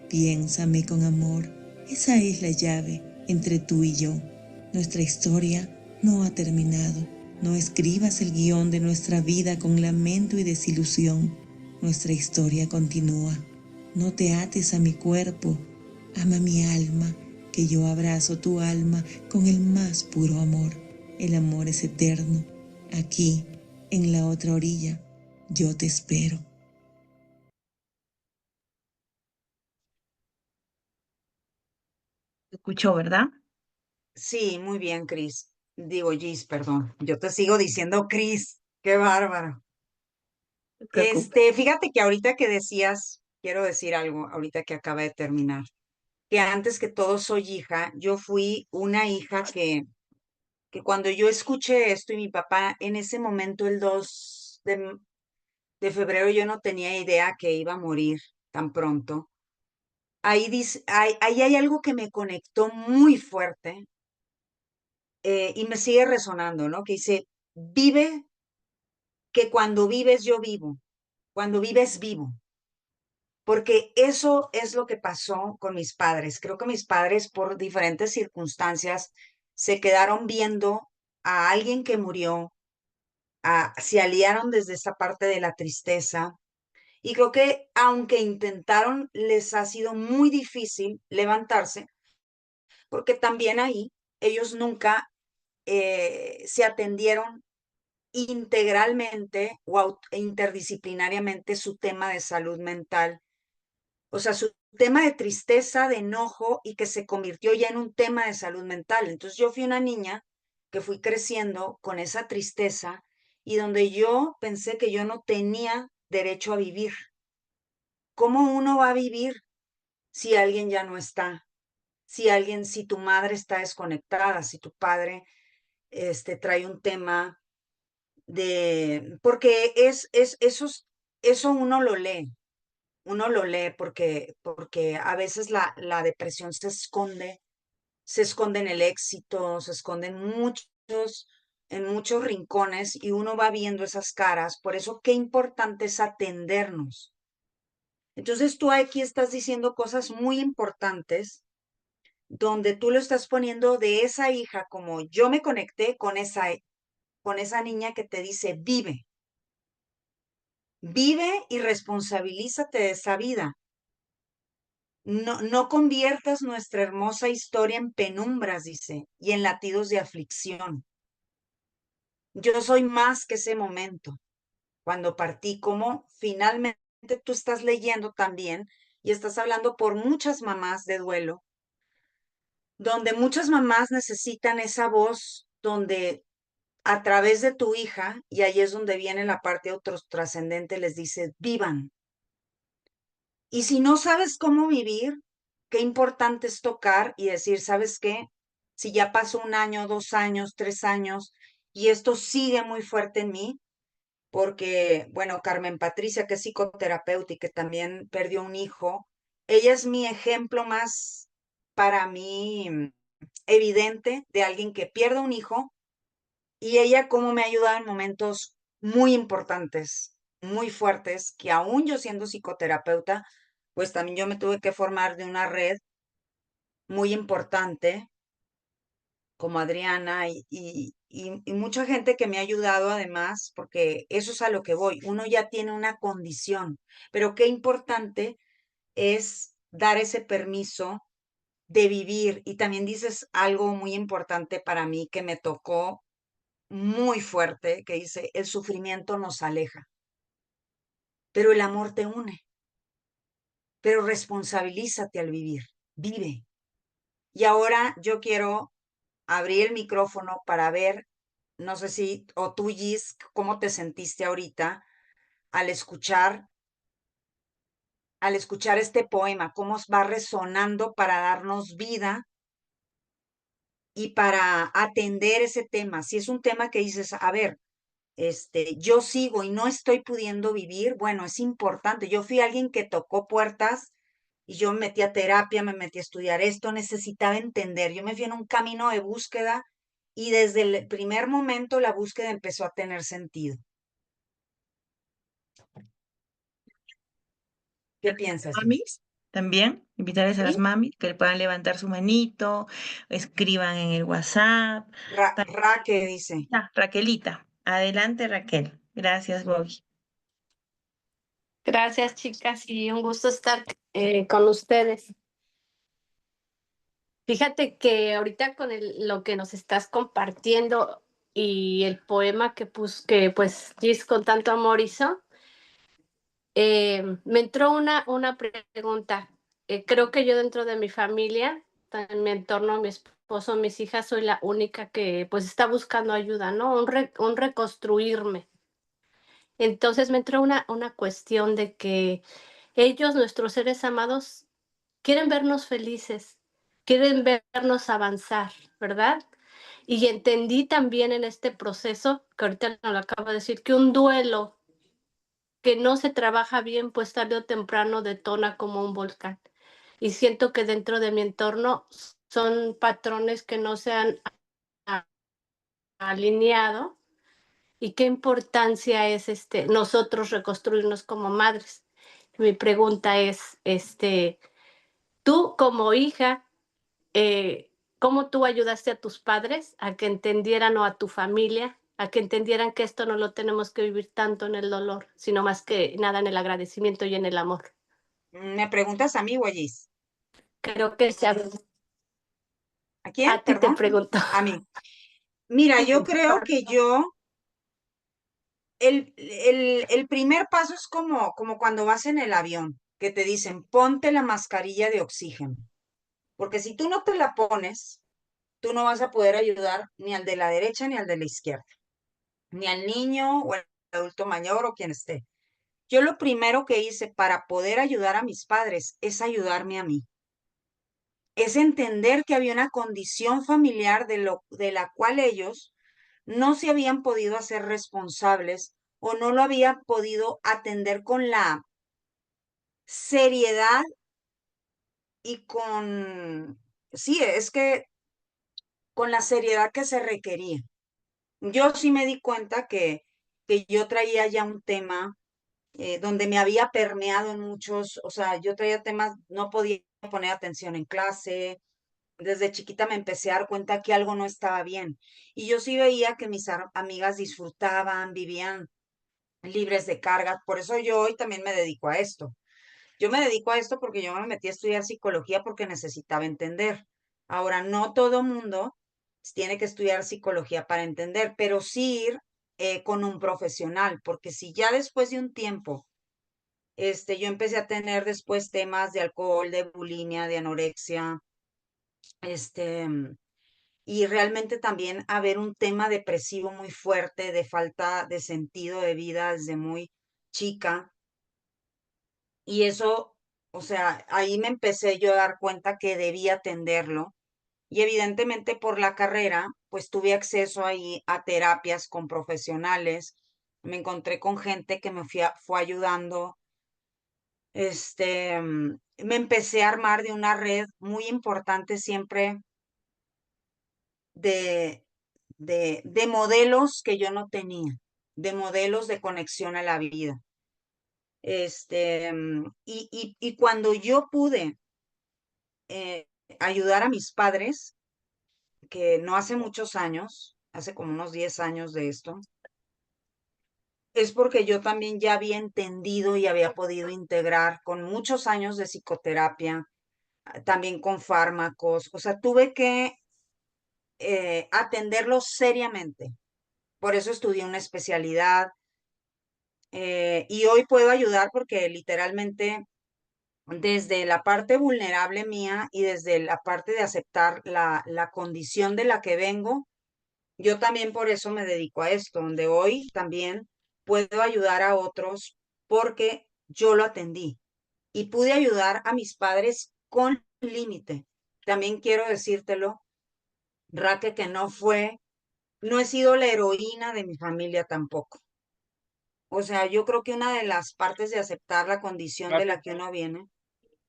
Piénsame con amor, esa es la llave entre tú y yo. Nuestra historia no ha terminado. No escribas el guión de nuestra vida con lamento y desilusión. Nuestra historia continúa. No te ates a mi cuerpo, ama mi alma, que yo abrazo tu alma con el más puro amor. El amor es eterno. Aquí, en la otra orilla, yo te espero. ¿Escuchó, verdad? Sí, muy bien, Cris. Digo, Gis, perdón. Yo te sigo diciendo Cris. Qué bárbaro. No te preocupes. Fíjate que ahorita que decías, quiero decir algo, ahorita que acaba de terminar, que antes que todo soy hija, yo fui una hija que cuando yo escuché esto y mi papá en ese momento, el 2 de febrero, yo no tenía idea que iba a morir tan pronto. Ahí, dice, ahí hay algo que me conectó muy fuerte y me sigue resonando, ¿no? Que dice, vive, que cuando vives yo vivo, cuando vives vivo, porque eso es lo que pasó con mis padres. Creo que mis padres por diferentes circunstancias se quedaron viendo a alguien que murió, se aliaron desde esa parte de la tristeza y creo que aunque intentaron, les ha sido muy difícil levantarse, porque también ahí ellos nunca se atendieron integralmente o interdisciplinariamente su tema de salud mental, o sea, su tema de tristeza, de enojo y que se convirtió ya en un tema de salud mental. Entonces yo fui una niña que fui creciendo con esa tristeza y donde yo pensé que yo no tenía derecho a vivir. ¿Cómo uno va a vivir si alguien ya no está? Si tu madre está desconectada, si tu padre trae un tema porque eso uno lo lee porque a veces la depresión se esconde en el éxito, se esconde en muchos rincones y uno va viendo esas caras. Por eso qué importante es atendernos. Entonces tú aquí estás diciendo cosas muy importantes donde tú lo estás poniendo de esa hija, como yo me conecté con esa niña que te dice, vive, vive y responsabilízate de esa vida. No conviertas nuestra hermosa historia en penumbras, dice, y en latidos de aflicción. Yo soy más que ese momento, cuando partí, como finalmente tú estás leyendo también y estás hablando por muchas mamás de duelo, donde muchas mamás necesitan esa voz, donde a través de tu hija, y ahí es donde viene la parte trascendente, les dice, vivan. Y si no sabes cómo vivir, qué importante es tocar y decir, ¿sabes qué? Si ya pasó un año, 2 años, 3 años, y esto sigue muy fuerte en mí, porque, bueno, Carmen Patricia, que es psicoterapeuta y que también perdió un hijo, ella es mi ejemplo más para mí evidente de alguien que pierde un hijo y ella cómo me ha ayudado en momentos muy importantes, muy fuertes, que aún yo siendo psicoterapeuta, pues también yo me tuve que formar de una red muy importante como Adriana y mucha gente que me ha ayudado además, porque eso es a lo que voy. Uno ya tiene una condición, pero qué importante es dar ese permiso de vivir. Y también dices algo muy importante para mí que me tocó muy fuerte, que dice, el sufrimiento nos aleja, pero el amor te une, pero responsabilízate al vivir, vive. Y ahora yo quiero abrir el micrófono para ver, no sé si, o tú, Gis, cómo te sentiste ahorita al escuchar, al escuchar este poema, cómo va resonando para darnos vida y para atender ese tema. Si es un tema que dices, a ver, yo sigo y no estoy pudiendo vivir, bueno, es importante. Yo fui alguien que tocó puertas y yo me metí a terapia, me metí a estudiar esto, necesitaba entender. Yo me fui en un camino de búsqueda y desde el primer momento la búsqueda empezó a tener sentido. ¿Qué piensas, Jess? Mamis, también, invitarles a las ¿Sí? mamis que puedan levantar su manito, escriban en el WhatsApp. Raque dice. Raquelita, adelante Raquel. Gracias, Bobby. Gracias, chicas, y un gusto estar con ustedes. Fíjate que ahorita con lo que nos estás compartiendo y el poema que pues Gis con tanto amor hizo, me entró una pregunta. Creo que yo dentro de mi familia, en mi entorno, mi esposo, mis hijas, soy la única que pues está buscando ayuda, ¿no? Un reconstruirme. Entonces me entró una cuestión de que ellos, nuestros seres amados, quieren vernos felices, quieren vernos avanzar, ¿verdad? Y entendí también en este proceso, que ahorita nos lo acabo de decir, que un duelo que no se trabaja bien, pues tarde o temprano detona como un volcán. Y siento que dentro de mi entorno son patrones que no se han alineado y qué importancia es nosotros reconstruirnos como madres. Mi pregunta es, tú como hija, eh, ¿cómo tú ayudaste a tus padres a que entendieran o a tu familia, a que entendieran que esto no lo tenemos que vivir tanto en el dolor, sino más que nada en el agradecimiento y en el amor? ¿Me preguntas a mí, Guayis? Creo que sea, ¿A quién? a ti te Perdón. pregunto. A mí. Mira, yo creo que el primer paso es como cuando vas en el avión, que te dicen, ponte la mascarilla de oxígeno, porque si tú no te la pones, tú no vas a poder ayudar ni al de la derecha ni al de la izquierda, ni al niño o al adulto mayor o quien esté. Yo lo primero que hice para poder ayudar a mis padres es ayudarme a mí, es entender que había una condición familiar de la cual ellos no se habían podido hacer responsables o no lo habían podido atender con la seriedad y sí, es que con la seriedad que se requería. Yo sí me di cuenta que yo traía ya un tema donde me había permeado en muchos, o sea, yo traía temas, no podía poner atención en clase. Desde chiquita me empecé a dar cuenta que algo no estaba bien. Y yo sí veía que mis amigas disfrutaban, vivían libres de cargas. Por eso yo hoy también me dedico a esto. Yo me dedico a esto porque yo me metí a estudiar psicología porque necesitaba entender. Ahora, no todo mundo tiene que estudiar psicología para entender, pero sí ir con un profesional, porque si ya después de un tiempo, yo empecé a tener después temas de alcohol, de bulimia, de anorexia, este, y realmente también haber un tema depresivo muy fuerte, de falta de sentido de vida desde muy chica. Y eso, o sea, ahí me empecé yo a dar cuenta que debía atenderlo. Y evidentemente por la carrera, pues tuve acceso ahí a terapias con profesionales. Me encontré con gente que fue ayudando. Me empecé a armar de una red muy importante siempre de, de modelos que yo no tenía, de modelos de conexión a la vida. Y cuando yo pude ayudar a mis padres, que no hace muchos años, hace como unos 10 años de esto, es porque yo también ya había entendido y había podido integrar con muchos años de psicoterapia, también con fármacos, o sea, tuve que atenderlo seriamente. Por eso estudié una especialidad y hoy puedo ayudar porque literalmente desde la parte vulnerable mía y desde la parte de aceptar la condición de la que vengo, yo también por eso me dedico a esto, donde hoy también puedo ayudar a otros porque yo lo atendí y pude ayudar a mis padres con límite. También quiero decírtelo, Raque, que no he sido la heroína de mi familia tampoco. O sea, yo creo que una de las partes de aceptar la condición de la que uno viene.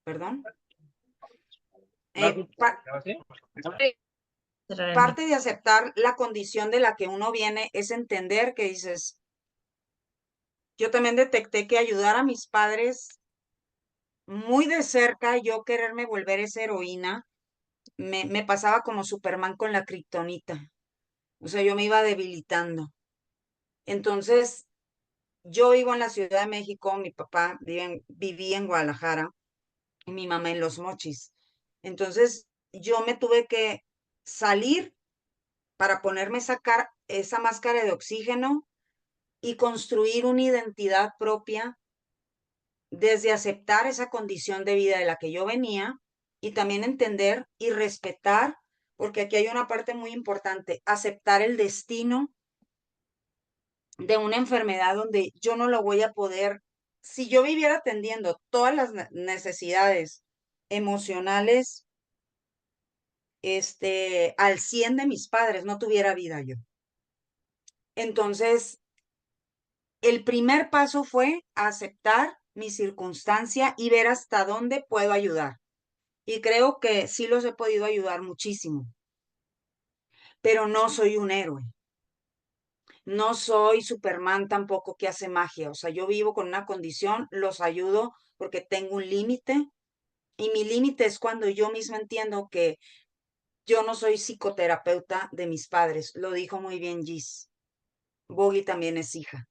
perdón. Sí. Cerrar el mic. Parte de aceptar la condición de la que uno viene es entender que dices, yo también detecté que ayudar a mis padres muy de cerca, yo quererme volver esa heroína, me pasaba como Superman con la kriptonita. O sea, yo me iba debilitando. Entonces, yo vivo en la Ciudad de México, mi papá vivía en Guadalajara y mi mamá en Los Mochis. Entonces, yo me tuve que salir para ponerme esa máscara de oxígeno y construir una identidad propia desde aceptar esa condición de vida de la que yo venía y también entender y respetar, porque aquí hay una parte muy importante, aceptar el destino de una enfermedad donde yo no lo voy a poder, si yo viviera atendiendo todas las necesidades emocionales, al 100 de mis padres, no tuviera vida yo. Entonces, el primer paso fue aceptar mi circunstancia y ver hasta dónde puedo ayudar. Y creo que sí los he podido ayudar muchísimo, pero no soy un héroe. No soy Superman tampoco que hace magia. O sea, yo vivo con una condición, los ayudo porque tengo un límite y mi límite es cuando yo misma entiendo que yo no soy psicoterapeuta de mis padres. Lo dijo muy bien Gis. Bogi también es hija.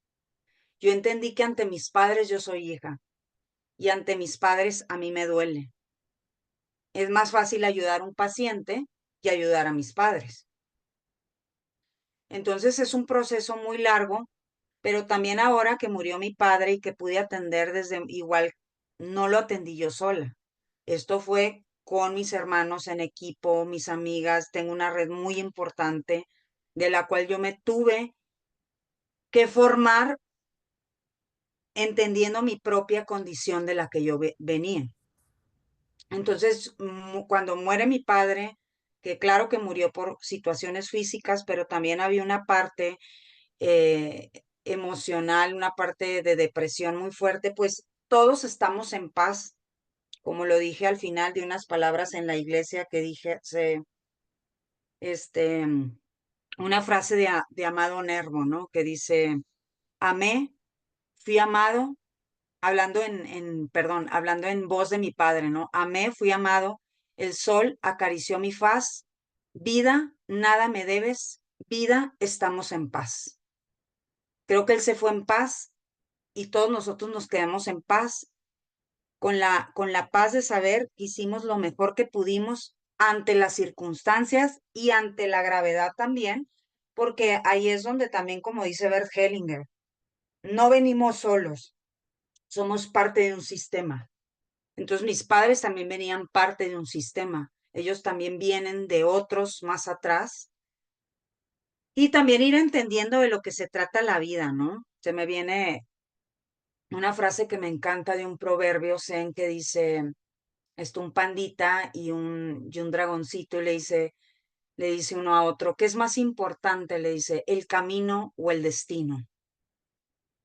Yo entendí que ante mis padres yo soy hija y ante mis padres a mí me duele. Es más fácil ayudar a un paciente que ayudar a mis padres. Entonces es un proceso muy largo, pero también ahora que murió mi padre y que pude atender desde igual, no lo atendí yo sola. Esto fue con mis hermanos en equipo, mis amigas, tengo una red muy importante de la cual yo me tuve que formar entendiendo mi propia condición de la que yo venía. Entonces, cuando muere mi padre, que claro que murió por situaciones físicas, pero también había una parte eh, emocional, una parte de depresión muy fuerte, pues todos estamos en paz, como lo dije al final de unas palabras en la iglesia que dije, este, una frase de Amado Nervo, ¿no? Que dice, amé, fui amado, hablando en voz de mi padre, ¿no? Amé, fui amado, el sol acarició mi faz, vida, nada me debes, vida, estamos en paz. Creo que él se fue en paz y todos nosotros nos quedamos en paz, con la paz de saber que hicimos lo mejor que pudimos ante las circunstancias y ante la gravedad también, porque ahí es donde también, como dice Bert Hellinger, no venimos solos, somos parte de un sistema. Entonces mis padres también venían parte de un sistema, ellos también vienen de otros más atrás y también ir entendiendo de lo que se trata la vida, ¿no? Se me viene una frase que me encanta de un proverbio zen que dice, un pandita y un dragoncito y le dice uno a otro, ¿qué es más importante? Le dice, ¿el camino o el destino?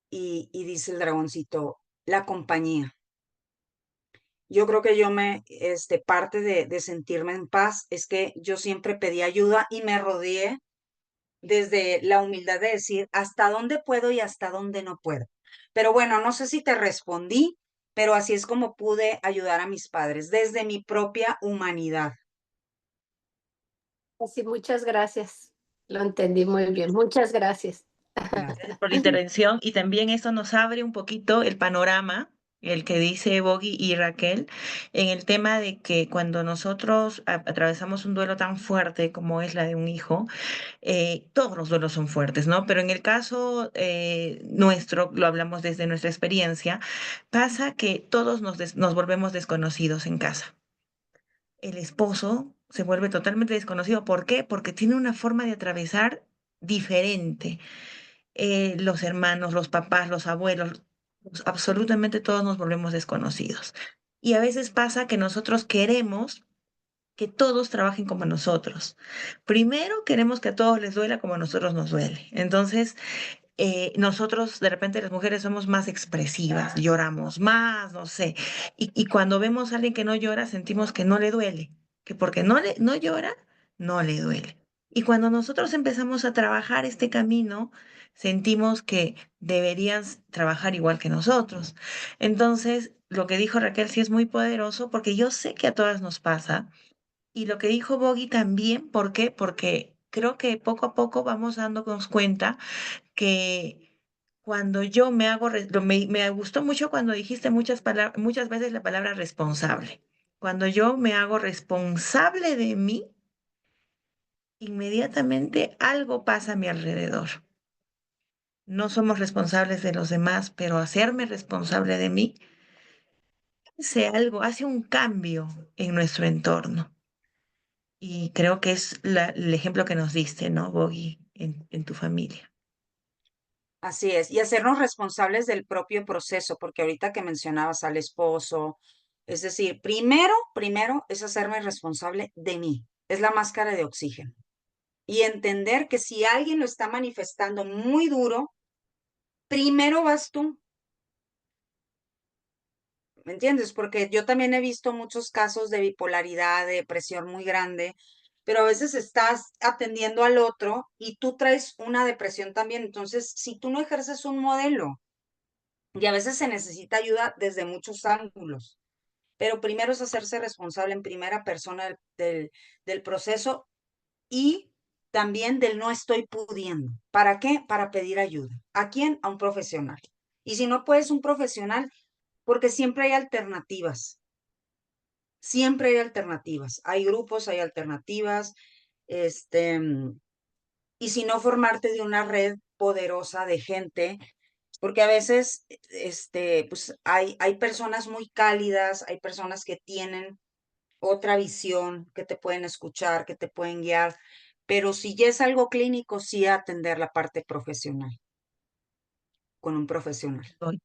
Y dice el dragoncito, la compañía. Yo creo que parte de sentirme en paz es que yo siempre pedí ayuda y me rodeé desde la humildad de decir hasta dónde puedo y hasta dónde no puedo. Pero bueno, no sé si te respondí, pero así es como pude ayudar a mis padres, desde mi propia humanidad. Sí, muchas gracias. Lo entendí muy bien. Muchas gracias. Gracias. Por la intervención y también eso nos abre un poquito el panorama, el que dice Bogi y Raquel, en el tema de que cuando nosotros atravesamos un duelo tan fuerte como es la de un hijo, todos los duelos son fuertes, ¿no? Pero en el caso nuestro, lo hablamos desde nuestra experiencia, pasa que todos nos volvemos desconocidos en casa. El esposo se vuelve totalmente desconocido. ¿Por qué? Porque tiene una forma de atravesar diferente. Los hermanos, los papás, los abuelos, absolutamente todos nos volvemos desconocidos. Y a veces pasa que nosotros queremos que todos trabajen como nosotros. Primero queremos que a todos les duela como a nosotros nos duele. Entonces, nosotros de repente las mujeres somos más expresivas, lloramos más, no sé, y cuando vemos a alguien que no llora, sentimos que no le duele, que porque no llora, no le duele. Y cuando nosotros empezamos a trabajar este camino, sentimos que deberían trabajar igual que nosotros. Entonces, lo que dijo Raquel sí es muy poderoso porque yo sé que a todas nos pasa. Y lo que dijo Bogi también, ¿por qué? Porque creo que poco a poco vamos dándonos cuenta que cuando yo me hago, me gustó mucho cuando dijiste muchas veces la palabra responsable. Cuando yo me hago responsable de mí, inmediatamente algo pasa a mi alrededor. No somos responsables de los demás, pero hacerme responsable de mí hace algo, hace un cambio en nuestro entorno. Y creo que es el ejemplo que nos diste, ¿no, Bogi, en tu familia? Así es, y hacernos responsables del propio proceso, porque ahorita que mencionabas al esposo, es decir, primero es hacerme responsable de mí, es la máscara de oxígeno. Y entender que si alguien lo está manifestando muy duro, primero vas tú, ¿me entiendes? Porque yo también he visto muchos casos de bipolaridad, de depresión muy grande, pero a veces estás atendiendo al otro y tú traes una depresión también. Entonces, si tú no ejerces un modelo, y a veces se necesita ayuda desde muchos ángulos, pero primero es hacerse responsable en primera persona del proceso y también del no estoy pudiendo. ¿Para qué? Para pedir ayuda. ¿A quién? A un profesional. Y si no puedes un profesional, porque siempre hay alternativas. Siempre hay alternativas. Hay grupos, hay alternativas. Este, y si no, formarte de una red poderosa de gente, porque a veces, pues hay personas muy cálidas, hay personas que tienen otra visión, que te pueden escuchar, que te pueden guiar, pero si ya es algo clínico, sí atender la parte profesional, con un profesional. Voy.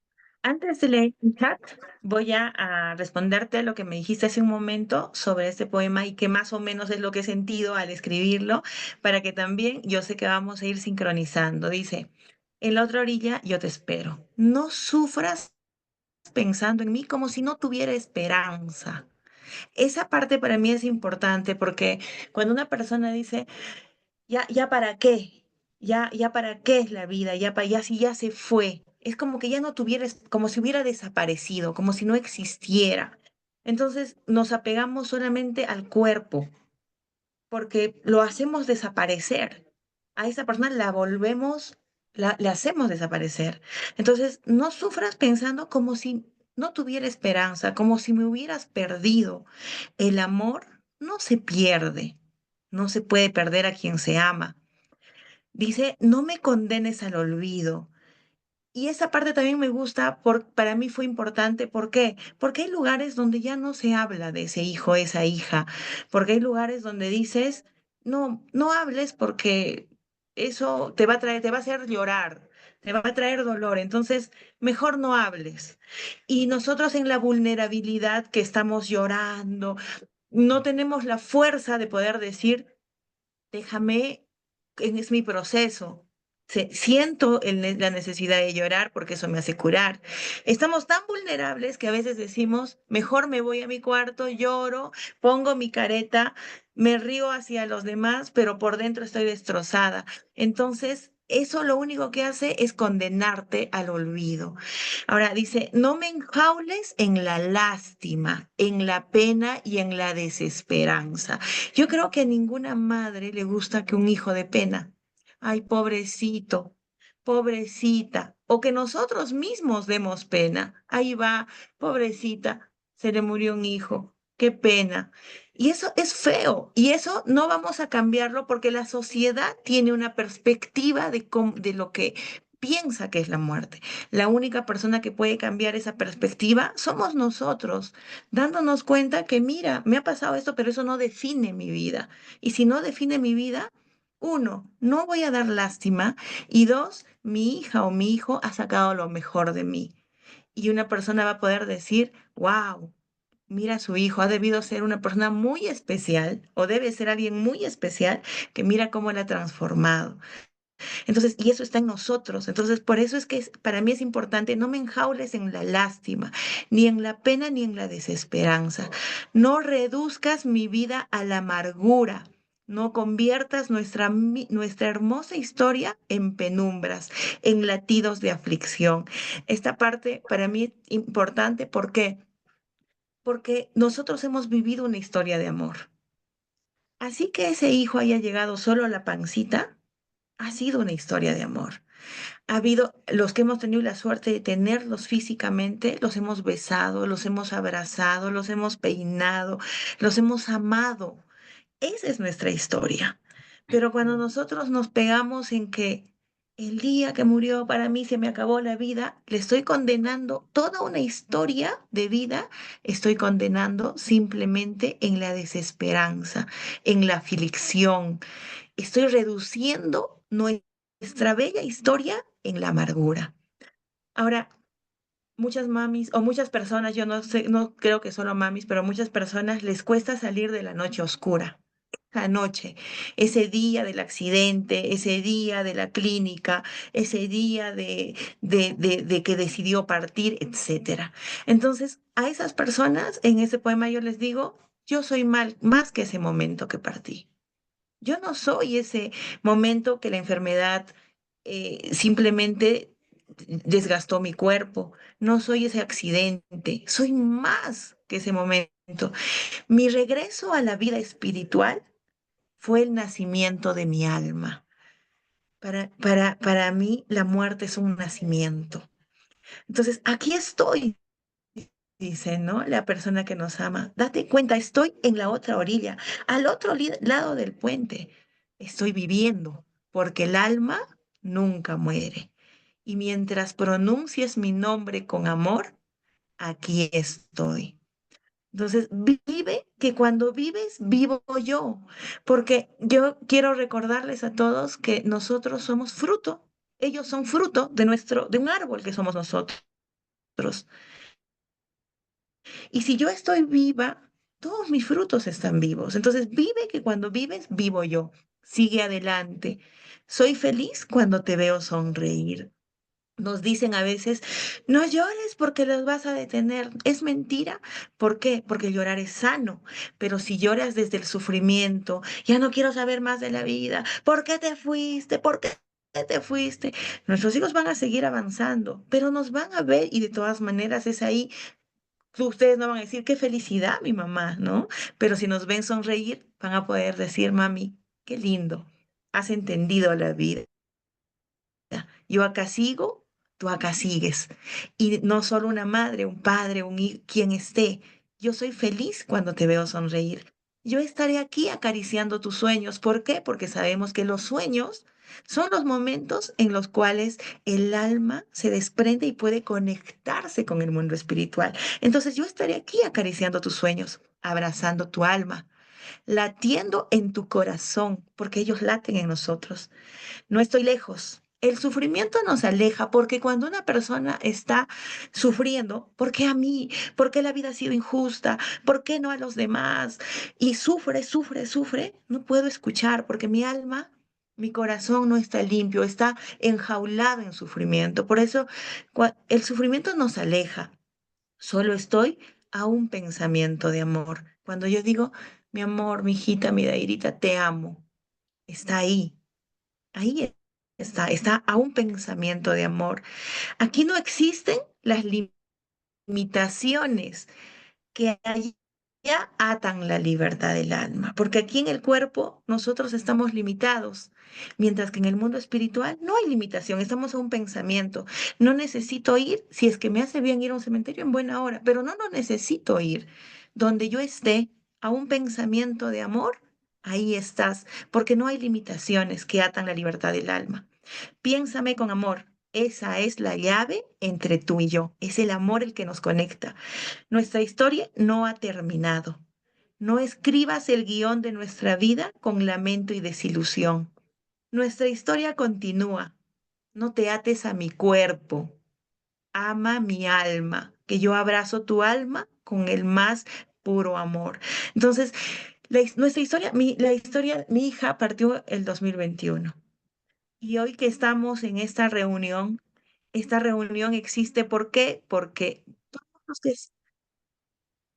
Antes de leer el chat, voy a responderte a lo que me dijiste hace un momento sobre este poema y que más o menos es lo que he sentido al escribirlo, para que también yo sé que vamos a ir sincronizando. Dice, en la otra orilla yo te espero. No sufras pensando en mí como si no tuviera esperanza. Esa parte para mí es importante porque cuando una persona dice, ya para qué, ya para qué es la vida, ya si ya se fue, es como que ya no tuvieras, como si hubiera desaparecido, como si no existiera. Entonces nos apegamos solamente al cuerpo, porque lo hacemos desaparecer. A esa persona la volvemos, le hacemos desaparecer. Entonces, no sufras pensando como si no tuviera esperanza, como si me hubieras perdido. El amor no se pierde, no se puede perder a quien se ama. Dice, no me condenes al olvido. Y esa parte también me gusta, para mí fue importante. ¿Por qué? Porque hay lugares donde ya no se habla de ese hijo, esa hija, porque hay lugares donde dices, no, no hables porque eso te va a traer, te va a hacer llorar, te va a traer dolor, entonces mejor no hables. Y nosotros en la vulnerabilidad que estamos llorando, no tenemos la fuerza de poder decir, déjame, es mi proceso. Siento la necesidad de llorar porque eso me hace curar. Estamos tan vulnerables que a veces decimos, mejor me voy a mi cuarto, lloro, pongo mi careta, me río hacia los demás, pero por dentro estoy destrozada. Entonces, eso lo único que hace es condenarte al olvido. Ahora dice, no me enjaules en la lástima, en la pena y en la desesperanza. Yo creo que a ninguna madre le gusta que un hijo de pena. Ay, pobrecito, pobrecita. O que nosotros mismos demos pena. Ahí va, pobrecita, se le murió un hijo. Qué pena. Y eso es feo. Y eso no vamos a cambiarlo porque la sociedad tiene una perspectiva de lo que piensa que es la muerte. La única persona que puede cambiar esa perspectiva somos nosotros, dándonos cuenta que, mira, me ha pasado esto, pero eso no define mi vida. Y si no define mi vida, uno, no voy a dar lástima y dos, mi hija o mi hijo ha sacado lo mejor de mí. Y una persona va a poder decir, wow, mira, su hijo ha debido ser una persona muy especial o debe ser alguien muy especial que mira cómo la ha transformado. Entonces, y eso está en nosotros. Entonces, por eso es que para mí es importante, no me enjaules en la lástima, ni en la pena, ni en la desesperanza. No reduzcas mi vida a la amargura. No conviertas nuestra hermosa historia en penumbras, en latidos de aflicción. Esta parte para mí es importante. ¿Por qué? Porque nosotros hemos vivido una historia de amor. Así que ese hijo haya llegado solo a la pancita, ha sido una historia de amor. Ha habido los que hemos tenido la suerte de tenerlos físicamente, los hemos besado, los hemos abrazado, los hemos peinado, los hemos amado. Esa es nuestra historia. Pero cuando nosotros nos pegamos en que el día que murió para mí se me acabó la vida, le estoy condenando toda una historia de vida, estoy condenando simplemente en la desesperanza, en la aflicción. Estoy reduciendo nuestra bella historia en la amargura. Ahora, muchas mamis o muchas personas, yo no sé, no creo que solo mamis, pero a muchas personas les cuesta salir de la noche oscura. La noche, ese día del accidente, ese día de la clínica, ese día de que decidió partir, etcétera. Entonces, a esas personas en ese poema yo les digo, yo soy más que ese momento que partí. Yo no soy ese momento que la enfermedad simplemente desgastó mi cuerpo. No soy ese accidente. Soy más que ese momento. Mi regreso a la vida espiritual fue el nacimiento de mi alma. Para mí, la muerte es un nacimiento. Entonces, aquí estoy, dice, ¿no? La persona que nos ama. Date cuenta, estoy en la otra orilla, al otro lado del puente. Estoy viviendo, porque el alma nunca muere. Y mientras pronuncies mi nombre con amor, aquí estoy. Entonces, vive que cuando vives, vivo yo. Porque yo quiero recordarles a todos que nosotros somos fruto. Ellos son fruto de un árbol que somos nosotros. Y si yo estoy viva, todos mis frutos están vivos. Entonces, vive que cuando vives, vivo yo. Sigue adelante. Soy feliz cuando te veo sonreír. Nos dicen a veces, no llores porque los vas a detener. Es mentira. ¿Por qué? Porque llorar es sano. Pero si lloras desde el sufrimiento, ya no quiero saber más de la vida. ¿Por qué te fuiste? ¿Por qué te fuiste? Nuestros hijos van a seguir avanzando, pero nos van a ver y de todas maneras es ahí. Ustedes no van a decir, qué felicidad, mi mamá, ¿no? Pero si nos ven sonreír, van a poder decir, mami, qué lindo, has entendido la vida. Yo acá sigo, tú acá sigues. Y no solo una madre, un padre, quien esté. Yo soy feliz cuando te veo sonreír. Yo estaré aquí acariciando tus sueños. ¿Por qué? Porque sabemos que los sueños son los momentos en los cuales el alma se desprende y puede conectarse con el mundo espiritual. Entonces yo estaré aquí acariciando tus sueños, abrazando tu alma, latiendo en tu corazón, porque ellos laten en nosotros. No estoy lejos. El sufrimiento nos aleja porque cuando una persona está sufriendo, ¿por qué a mí? ¿Por qué la vida ha sido injusta? ¿Por qué no a los demás? Y sufre, sufre, sufre, no puedo escuchar porque mi alma, mi corazón no está limpio, está enjaulado en sufrimiento. Por eso el sufrimiento nos aleja. Solo estoy a un pensamiento de amor. Cuando yo digo, mi amor, mi hijita, mi Dairita, te amo, está ahí. Ahí está a un pensamiento de amor. Aquí no existen las limitaciones que allá atan la libertad del alma, porque aquí en el cuerpo nosotros estamos limitados, mientras que en el mundo espiritual no hay limitación, estamos a un pensamiento. No necesito ir, si es que me hace bien ir a un cementerio en buena hora, pero no necesito ir. Donde yo esté a un pensamiento de amor, ahí estás, porque no hay limitaciones que atan la libertad del alma. Piénsame con amor. Esa es la llave entre tú y yo. Es el amor el que nos conecta. Nuestra historia no ha terminado. No escribas el guión de nuestra vida con lamento y desilusión. Nuestra historia continúa. No te ates a mi cuerpo. Ama mi alma, que yo abrazo tu alma con el más puro amor. Entonces, nuestra historia, la historia, mi hija partió el 2021. Y hoy que estamos en esta reunión existe, ¿por qué? Porque los que,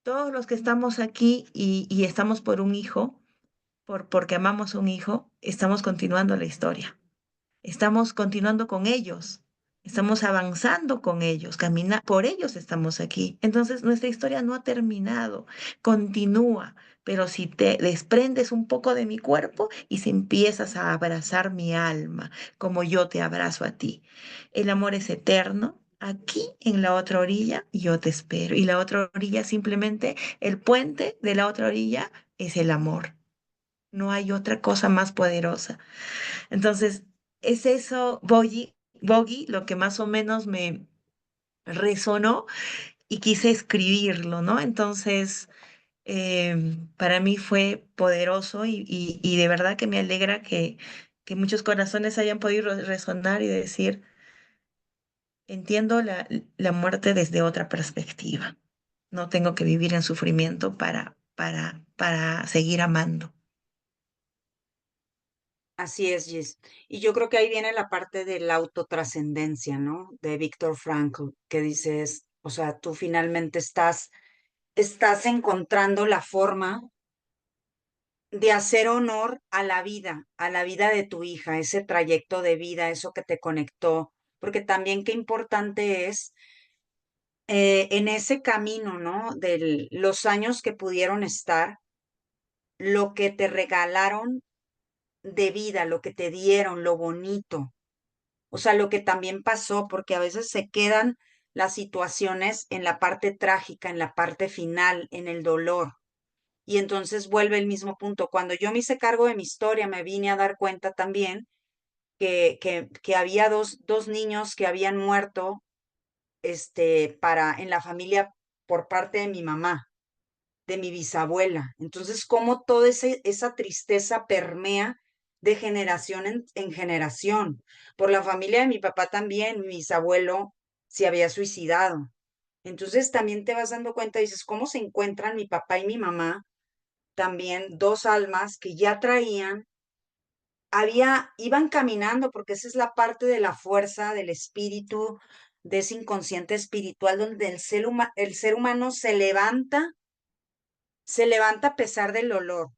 todos los que estamos aquí y estamos por un hijo, porque amamos un hijo, estamos continuando la historia. Estamos continuando con ellos, estamos avanzando con ellos, por ellos estamos aquí. Entonces nuestra historia no ha terminado, continúa, pero si te desprendes un poco de mi cuerpo y si empiezas a abrazar mi alma, como yo te abrazo a ti, el amor es eterno. Aquí en la otra orilla yo te espero y la otra orilla simplemente, el puente de la otra orilla es el amor. No hay otra cosa más poderosa. Entonces, es eso, Boggy, lo que más o menos me resonó y quise escribirlo, ¿no? Entonces, para mí fue poderoso y de verdad que me alegra que muchos corazones hayan podido resonar y decir, entiendo la muerte desde otra perspectiva. No tengo que vivir en sufrimiento para seguir amando. Así es, Gis. Y yo creo que ahí viene la parte de la autotrascendencia, ¿no? De Viktor Frankl, que dices, o sea, tú finalmente estás encontrando la forma de hacer honor a la vida de tu hija, ese trayecto de vida, eso que te conectó, porque también qué importante es en ese camino, ¿no? De los años que pudieron estar, lo que te regalaron de vida, lo que te dieron, lo bonito, o sea, lo que también pasó, porque a veces se quedan las situaciones en la parte trágica, en la parte final, en el dolor. Y entonces vuelve el mismo punto. Cuando yo me hice cargo de mi historia, me vine a dar cuenta también que había dos niños que habían muerto en la familia por parte de mi mamá, de mi bisabuela. Entonces, cómo toda esa tristeza permea de generación en generación. Por la familia de mi papá también, mi bisabuelo se había suicidado. Entonces, también te vas dando cuenta, dices, ¿cómo se encuentran mi papá y mi mamá? También dos almas que ya traían, iban caminando, porque esa es la parte de la fuerza del espíritu, de ese inconsciente espiritual, donde el ser humano se levanta a pesar del dolor.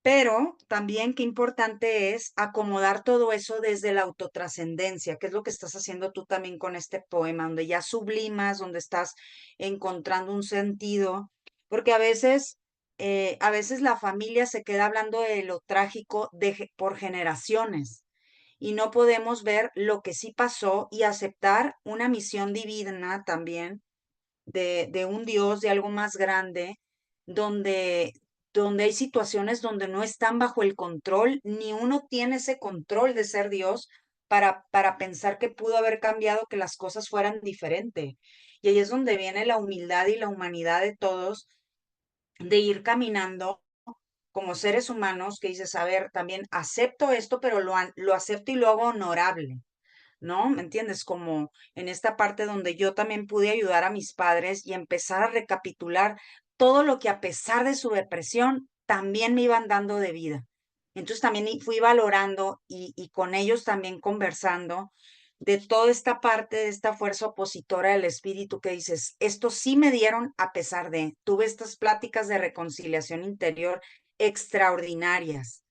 Pero también qué importante es acomodar todo eso desde la autotrascendencia, que es lo que estás haciendo tú también con este poema, donde ya sublimas, donde estás encontrando un sentido, porque a veces la familia se queda hablando de lo trágico por generaciones y no podemos ver lo que sí pasó y aceptar una misión divina también de un Dios, de algo más grande, donde, donde hay situaciones donde no están bajo el control, ni uno tiene ese control de ser Dios para pensar que pudo haber cambiado, que las cosas fueran diferentes. Y ahí es donde viene la humildad y la humanidad de todos, de ir caminando como seres humanos, que dices, a ver, también acepto esto, pero lo acepto y lo hago honorable. ¿No? ¿Me entiendes? Como en esta parte donde yo también pude ayudar a mis padres y empezar a recapitular todo lo que a pesar de su depresión también me iban dando de vida. Entonces también fui valorando y con ellos también conversando de toda esta parte, de esta fuerza opositora del espíritu que dices, esto sí me dieron a pesar de, tuve estas pláticas de reconciliación interior extraordinarias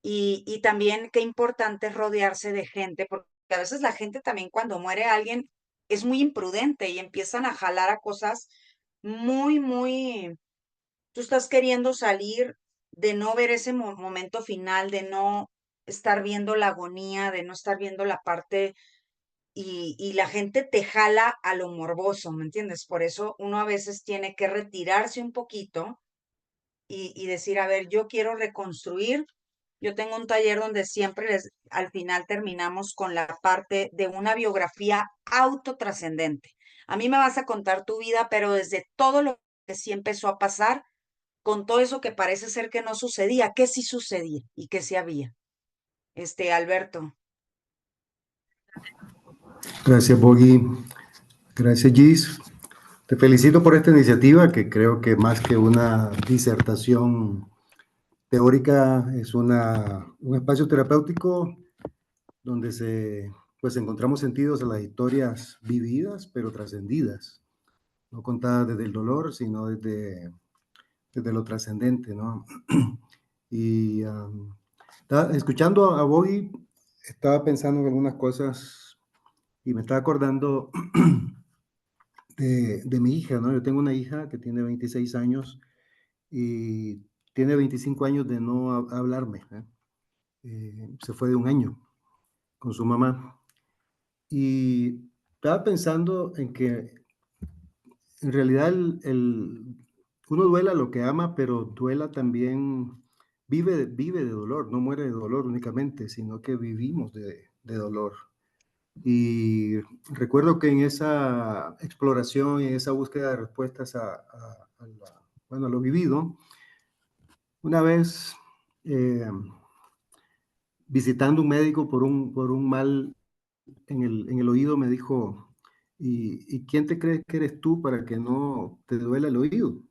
y también qué importante es rodearse de gente, porque a veces la gente también cuando muere alguien es muy imprudente y empiezan a jalar a cosas muy, tú estás queriendo salir de no ver ese momento final, de no estar viendo la agonía, de no estar viendo la parte y la gente te jala a lo morboso, ¿me entiendes? Por eso uno a veces tiene que retirarse un poquito y decir, a ver, yo quiero reconstruir. Yo tengo un taller donde siempre al final terminamos con la parte de una biografía autotrascendente. A mí me vas a contar tu vida, pero desde todo lo que sí empezó a pasar, con todo eso que parece ser que no sucedía, que sí sucedía y que sí había. Alberto. Gracias, Bogi. Gracias, Gis. Te felicito por esta iniciativa que creo que más que una disertación Teórica es un espacio terapéutico donde pues encontramos sentidos a las historias vividas, pero trascendidas, no contadas desde el dolor, sino desde lo trascendente, ¿no? Y escuchando a Boggy, estaba pensando en algunas cosas y me estaba acordando de mi hija, ¿no? Yo tengo una hija que tiene 26 años y tiene 25 años de no hablarme, ¿eh? Se fue de un año con su mamá. Y estaba pensando en que en realidad uno duela lo que ama, pero duela también, vive de dolor, no muere de dolor únicamente, sino que vivimos de dolor. Y recuerdo que en esa exploración y en esa búsqueda de respuestas a lo vivido, una vez visitando un médico por un mal en el oído, me dijo, ¿y quién te crees que eres tú para que no te duela el oído?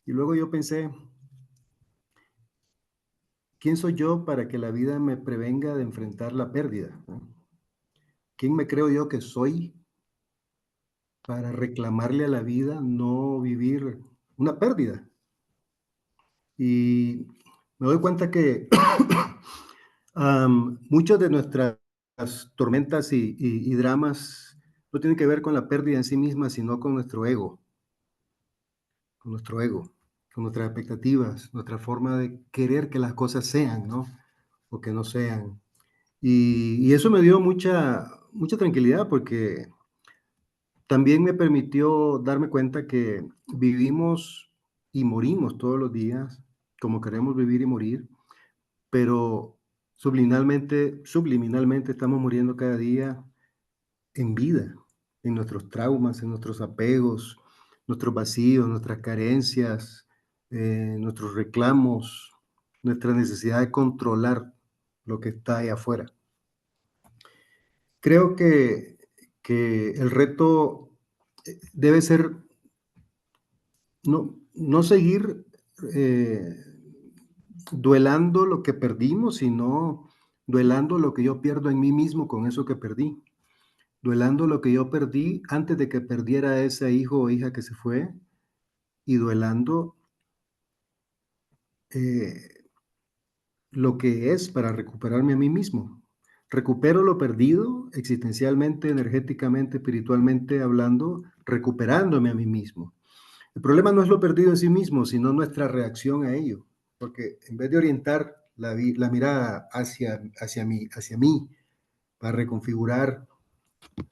Y luego yo pensé, ¿quién soy yo para que la vida me prevenga de enfrentar la pérdida? ¿Quién me creo yo que soy para reclamarle a la vida no vivir una pérdida? Y me doy cuenta que muchas de nuestras tormentas y dramas no tienen que ver con la pérdida en sí misma, sino con nuestro ego, con nuestro ego, con nuestras expectativas, nuestra forma de querer que las cosas sean, ¿no? O que no sean. Y eso me dio mucha tranquilidad porque también me permitió darme cuenta que vivimos y morimos todos los días como queremos vivir y morir, pero subliminalmente estamos muriendo cada día en vida, en nuestros traumas, en nuestros apegos, nuestros vacíos, nuestras carencias, nuestros reclamos, nuestra necesidad de controlar lo que está ahí afuera. Creo que el reto debe ser no seguir duelando lo que perdimos, sino duelando lo que yo pierdo en mí mismo con eso que perdí. Duelando lo que yo perdí antes de que perdiera a ese hijo o hija que se fue, y duelando lo que es para recuperarme a mí mismo. Recupero lo perdido existencialmente, energéticamente, espiritualmente hablando, recuperándome a mí mismo. El problema no es lo perdido en sí mismo, sino nuestra reacción a ello. Porque en vez de orientar la mirada hacia mí, para reconfigurar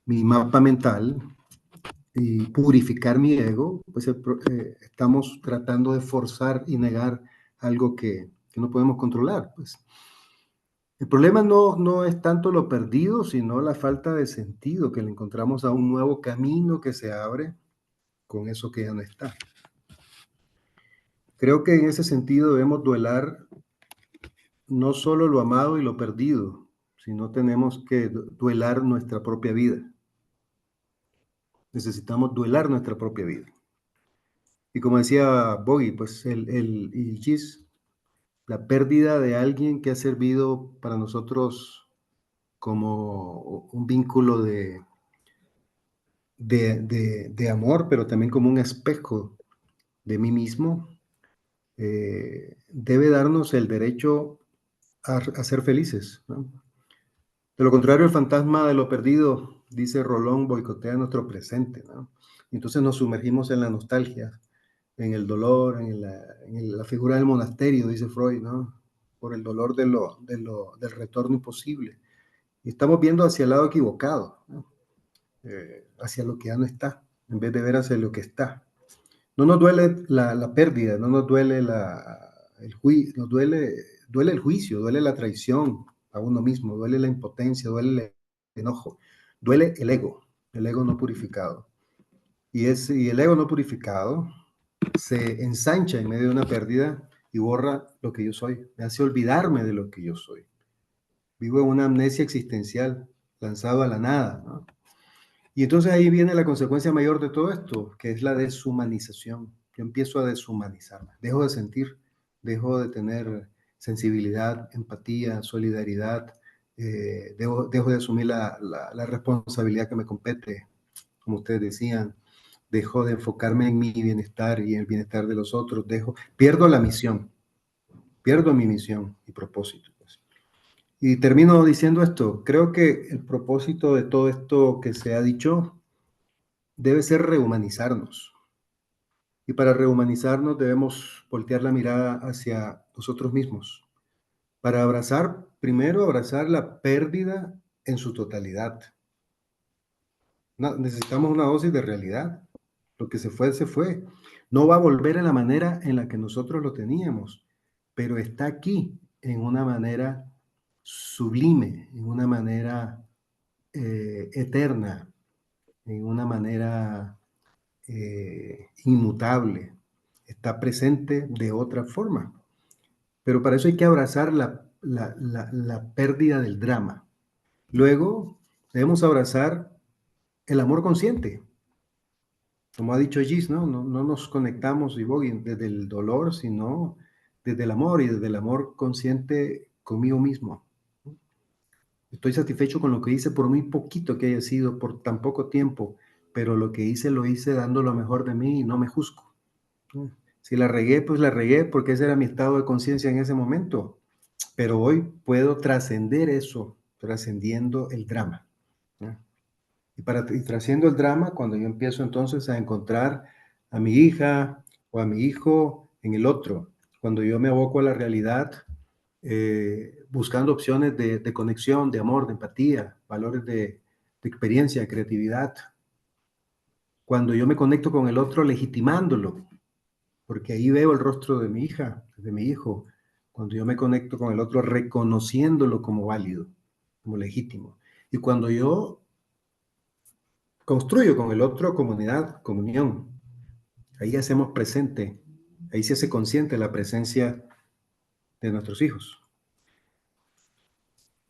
mi mapa mental y purificar mi ego, pues estamos tratando de forzar y negar algo que no podemos controlar. Pues. El problema no es tanto lo perdido, sino la falta de sentido que le encontramos a un nuevo camino que se abre con eso que ya no está. Creo que en ese sentido debemos duelar no solo lo amado y lo perdido, sino tenemos que duelar nuestra propia vida. Necesitamos duelar nuestra propia vida. Y como decía Boggy, pues la pérdida de alguien que ha servido para nosotros como un vínculo de amor, pero también como un espejo de mí mismo, debe darnos el derecho a ser felices, ¿no? De lo contrario, el fantasma de lo perdido, dice Rolón, boicotea nuestro presente, ¿no? Entonces nos sumergimos en la nostalgia, en el dolor, en la figura del monasterio, dice Freud, ¿no? Por el dolor del retorno imposible. Y estamos viendo hacia el lado equivocado, ¿no? Hacia lo que ya no está, en vez de ver hacia lo que está. No nos duele la pérdida, no nos duele el juicio, duele el juicio, duele la traición a uno mismo, duele la impotencia, duele el enojo, duele el ego no purificado. Y el ego no purificado se ensancha en medio de una pérdida y borra lo que yo soy, me hace olvidarme de lo que yo soy. Vivo en una amnesia existencial, lanzado a la nada, ¿no? Y entonces ahí viene la consecuencia mayor de todo esto, que es la deshumanización. Yo empiezo a deshumanizarme, dejo de sentir, dejo de tener sensibilidad, empatía, solidaridad, dejo de asumir la responsabilidad que me compete, como ustedes decían, dejo de enfocarme en mi bienestar y en el bienestar de los otros, pierdo la misión, pierdo mi misión y propósito. Pues. Y termino diciendo esto, creo que el propósito de todo esto que se ha dicho debe ser rehumanizarnos. Y para rehumanizarnos debemos voltear la mirada hacia nosotros mismos, para primero abrazar la pérdida en su totalidad. Necesitamos una dosis de realidad. Lo que se fue, se fue. No va a volver en la manera en la que nosotros lo teníamos, pero está aquí en una manera sublime, en una manera eterna, en una manera inmutable. Está presente de otra forma. Pero para eso hay que abrazar la pérdida del drama. Luego debemos abrazar el amor consciente. Como ha dicho Gis, ¿no? No nos conectamos, Ibogi, desde el dolor, sino desde el amor y desde el amor consciente conmigo mismo. Estoy satisfecho con lo que hice por muy poquito que haya sido, por tan poco tiempo, pero lo que hice lo hice dando lo mejor de mí y no me juzgo. Si la regué, pues la regué porque ese era mi estado de conciencia en ese momento. Pero hoy puedo trascender eso, trascendiendo el drama. ¿No? Y trasciendo el drama, cuando yo empiezo entonces a encontrar a mi hija o a mi hijo en el otro, cuando yo me aboco a la realidad, buscando opciones de conexión, de amor, de empatía, valores de experiencia, de creatividad, cuando yo me conecto con el otro legitimándolo, porque ahí veo el rostro de mi hija, de mi hijo, cuando yo me conecto con el otro reconociéndolo como válido, como legítimo. Y cuando yo construyo con el otro comunidad, comunión, ahí hacemos presente, ahí se hace consciente la presencia de nuestros hijos.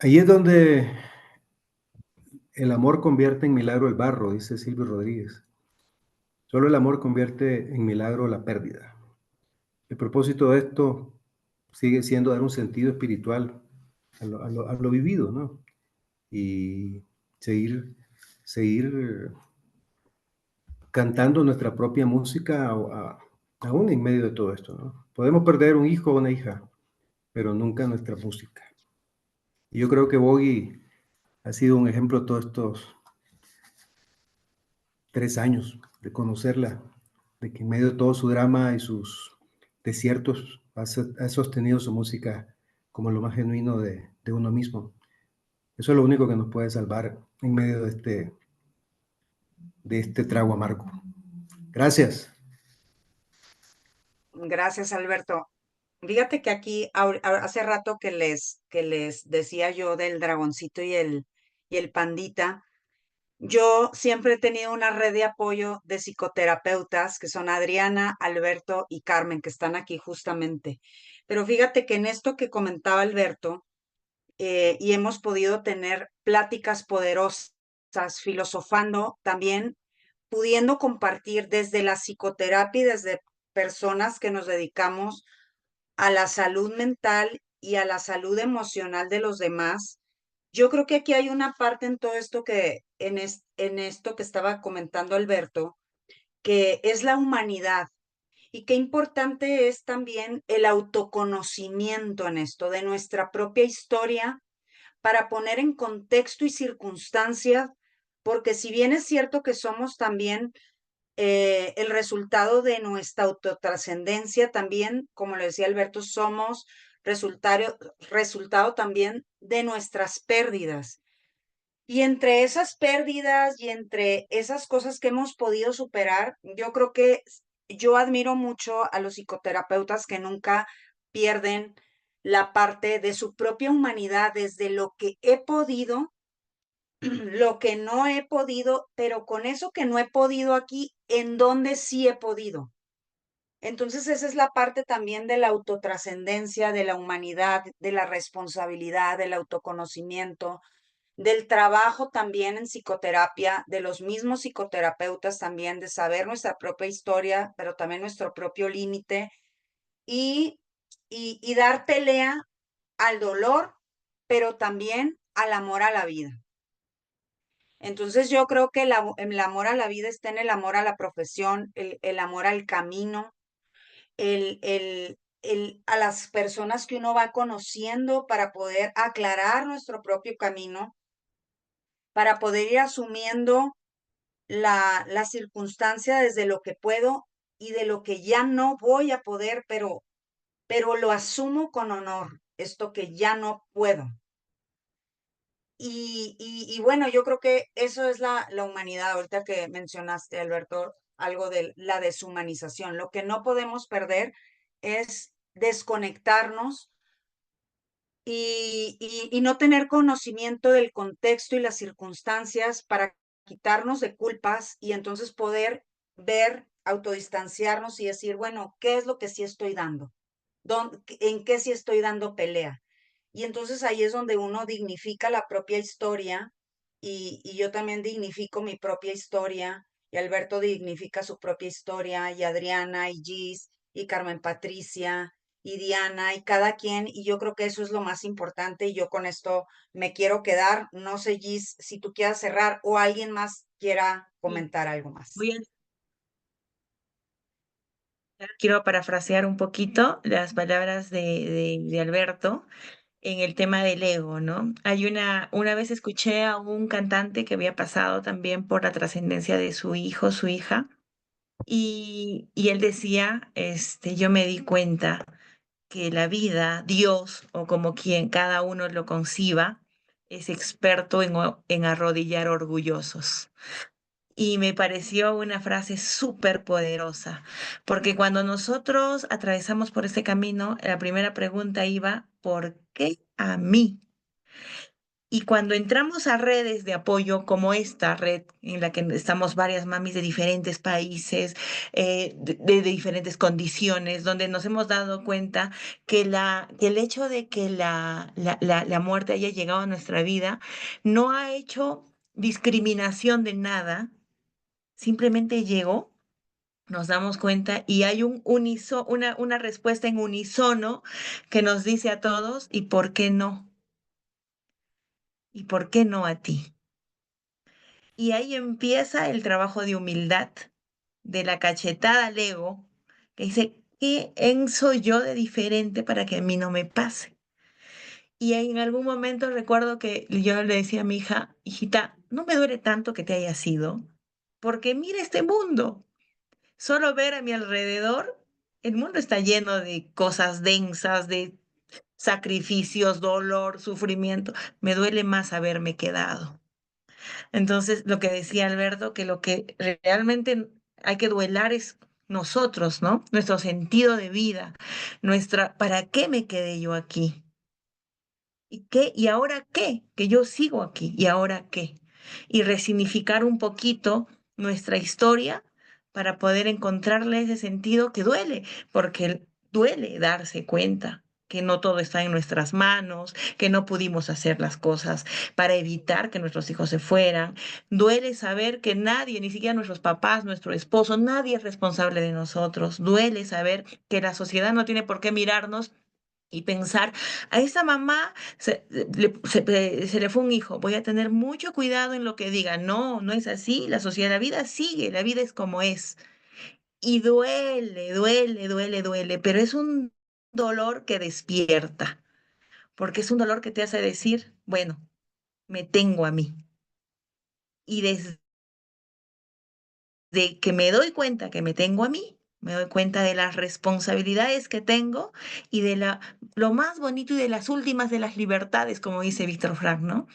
Ahí es donde el amor convierte en milagro el barro, dice Silvio Rodríguez. Solo el amor convierte en milagro la pérdida. El propósito de esto sigue siendo dar un sentido espiritual a lo vivido, ¿no? Y seguir cantando nuestra propia música aún en medio de todo esto, ¿no? Podemos perder un hijo o una hija, pero nunca nuestra música. Y yo creo que Bogi ha sido un ejemplo todos estos 3 años de conocerla, de que en medio de todo su drama y sus desiertos ha sostenido su música como lo más genuino de uno mismo. Eso es lo único que nos puede salvar en medio de este trago amargo. Gracias. Gracias, Alberto. Fíjate que aquí hace rato que les decía yo del dragoncito y el pandita. Yo siempre he tenido una red de apoyo de psicoterapeutas que son Adriana, Alberto y Carmen, que están aquí justamente. Pero fíjate que en esto que comentaba Alberto, y hemos podido tener pláticas poderosas, filosofando también, pudiendo compartir desde la psicoterapia y desde personas que nos dedicamos a la salud mental y a la salud emocional de los demás. Yo creo que aquí hay una parte en todo esto en esto que estaba comentando Alberto, que es la humanidad. Y qué importante es también el autoconocimiento en esto, de nuestra propia historia, para poner en contexto y circunstancia, porque si bien es cierto que somos también el resultado de nuestra autotrascendencia, también, como lo decía Alberto, somos resultado también de nuestras pérdidas. Y entre esas pérdidas y entre esas cosas que hemos podido superar, yo creo que yo admiro mucho a los psicoterapeutas que nunca pierden la parte de su propia humanidad, desde lo que he podido, lo que no he podido, pero con eso que no he podido aquí, en donde sí he podido. Entonces esa es la parte también de la autotrascendencia, de la humanidad, de la responsabilidad, del autoconocimiento, del trabajo también en psicoterapia, de los mismos psicoterapeutas también, de saber nuestra propia historia, pero también nuestro propio límite y y dar pelea al dolor, pero también al amor a la vida. Entonces yo creo que el amor a la vida está en el amor a la profesión, el amor al camino, a las personas que uno va conociendo para poder aclarar nuestro propio camino, para poder ir asumiendo la circunstancia desde lo que puedo y de lo que ya no voy a poder, pero lo asumo con honor, esto que ya no puedo. Y bueno, yo creo que eso es la humanidad. Ahorita que mencionaste, Alberto, algo de la deshumanización. Lo que no podemos perder es desconectarnos y no tener conocimiento del contexto y las circunstancias para quitarnos de culpas y entonces poder ver, autodistanciarnos y decir, bueno, ¿qué es lo que sí estoy dando? ¿En qué sí estoy dando pelea? Y entonces ahí es donde uno dignifica la propia historia y yo también dignifico mi propia historia y Alberto dignifica su propia historia y Adriana y Gis y Carmen Patricia y Diana y cada quien y yo creo que eso es lo más importante y yo con esto me quiero quedar. No sé, Gis, si tú quieras cerrar o alguien más quiera Sí, comentar algo más. quiero parafrasear un poquito las palabras de Alberto en el tema del ego, ¿no? Una vez escuché a un cantante que había pasado también por la trascendencia de su hijo, su hija, y él decía, yo me di cuenta que la vida, Dios, o como quien cada uno lo conciba, es experto en arrodillar orgullosos. Y me pareció una frase súper poderosa, porque cuando nosotros atravesamos por este camino, la primera pregunta iba, ¿por qué a mí? Y cuando entramos a redes de apoyo como esta red en la que estamos varias mamis de diferentes países, de diferentes condiciones, donde nos hemos dado cuenta que el hecho de que la muerte haya llegado a nuestra vida no ha hecho discriminación de nada, simplemente llegó, nos damos cuenta y hay una respuesta en unisono que nos dice a todos, ¿y por qué no? ¿Y por qué no a ti? Y ahí empieza el trabajo de humildad, de la cachetada al ego, que dice, ¿quién soy yo de diferente para que a mí no me pase? Y en algún momento recuerdo que yo le decía a mi hija, hijita, no me duele tanto que te hayas ido, porque mira este mundo. Solo ver a mi alrededor, el mundo está lleno de cosas densas, de sacrificios, dolor, sufrimiento. Me duele más haberme quedado. Entonces, lo que decía Alberto, que lo que realmente hay que duelar es nosotros, ¿no? Nuestro sentido de vida, ¿para qué me quedé yo aquí? ¿Y qué? ¿Y ahora qué? Que yo sigo aquí. ¿Y ahora qué? Y resignificar un poquito nuestra historia para poder encontrarle ese sentido que duele, porque duele darse cuenta que no todo está en nuestras manos, que no pudimos hacer las cosas para evitar que nuestros hijos se fueran. Duele saber que nadie, ni siquiera nuestros papás, nuestro esposo, nadie es responsable de nosotros. Duele saber que la sociedad no tiene por qué mirarnos y pensar, a esa mamá se le fue un hijo, voy a tener mucho cuidado en lo que diga. No, no es así, la sociedad, la vida sigue, la vida es como es. Y duele, duele, duele, duele, pero es un dolor que despierta, porque es un dolor que te hace decir, bueno, me tengo a mí. Y desde que me doy cuenta que me tengo a mí, me doy cuenta de las responsabilidades que tengo y de lo más bonito y de las últimas de las libertades, como dice Víctor Frank, ¿no?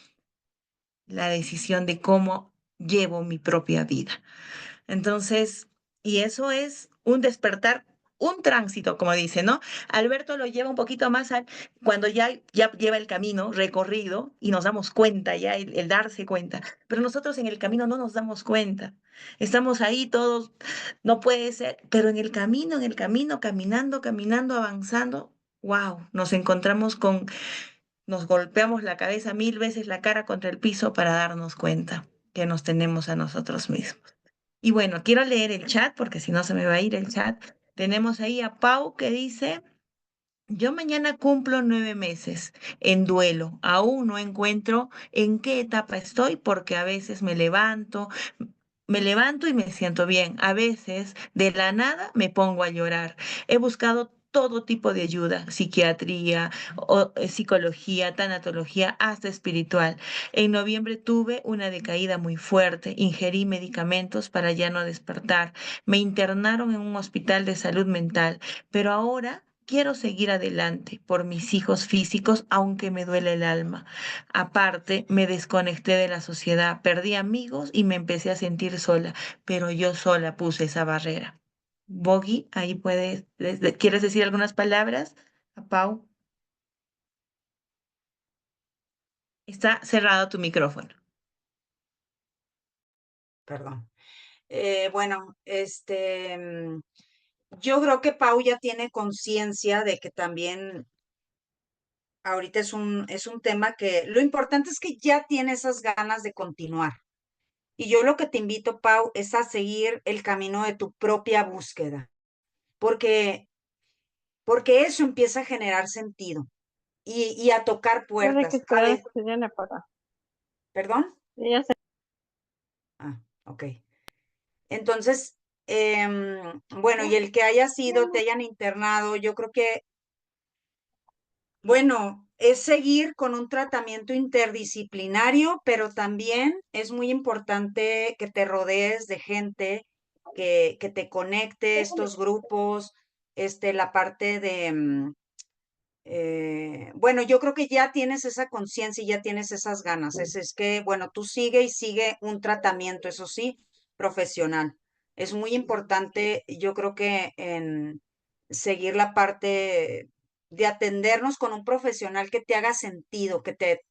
La decisión de cómo llevo mi propia vida. Entonces, y eso es un despertar, un tránsito, como dice, ¿no? Alberto lo lleva un poquito más cuando ya lleva el camino recorrido y nos damos cuenta, ya el darse cuenta, pero nosotros en el camino no nos damos cuenta. Estamos ahí todos, no puede ser, pero en el camino, caminando, caminando, avanzando, wow, nos encontramos nos golpeamos la cabeza 1000 veces la cara contra el piso para darnos cuenta que nos tenemos a nosotros mismos. Y bueno, quiero leer el chat porque si no se me va a ir el chat. Tenemos ahí a Pau que dice, Yo mañana cumplo 9 meses en duelo. Aún no encuentro en qué etapa estoy porque a veces me levanto y me siento bien. A veces de la nada me pongo a llorar. He buscado todo tipo de ayuda, psiquiatría, psicología, tanatología, hasta espiritual. En noviembre tuve una decaída muy fuerte, ingerí medicamentos para ya no despertar. Me internaron en un hospital de salud mental, pero ahora quiero seguir adelante por mis hijos físicos, aunque me duele el alma. Aparte, me desconecté de la sociedad, perdí amigos y me empecé a sentir sola, pero yo sola puse esa barrera. Bogi, ahí puedes, ¿quieres decir algunas palabras a Pau? Está cerrado tu micrófono. Perdón. Bueno, yo creo que Pau ya tiene conciencia de que también ahorita es un tema que lo importante es que ya tiene esas ganas de continuar. Y yo lo que te invito, Pau, es a seguir el camino de tu propia búsqueda, porque, porque eso empieza a generar sentido y a tocar Desde que puertas. A esperar ver, que se llene para. ¿perdón? Ya sé. Ah, ok. Entonces, bueno, y el que haya sido, te hayan internado, yo creo que, bueno, es seguir con un tratamiento interdisciplinario, pero también es muy importante que te rodees de gente que te conecte, estos grupos, la parte de, bueno, yo creo que ya tienes esa conciencia y ya tienes esas ganas. Es que, bueno, tú sigue y sigue un tratamiento, eso sí, profesional. Es muy importante, yo creo que en seguir la parte de atendernos con un profesional que te haga sentido, que te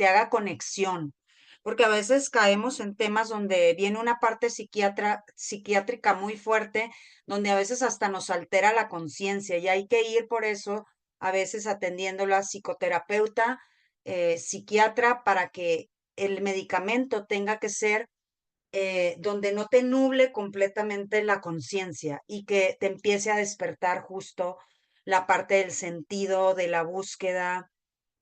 haga conexión. Porque a veces caemos en temas donde viene una parte psiquiátrica muy fuerte, donde a veces hasta nos altera la conciencia y hay que ir por eso a veces atendiéndolo a psicoterapeuta, psiquiatra, para que el medicamento tenga que ser donde no te nuble completamente la conciencia y que te empiece a despertar justo la parte del sentido, de la búsqueda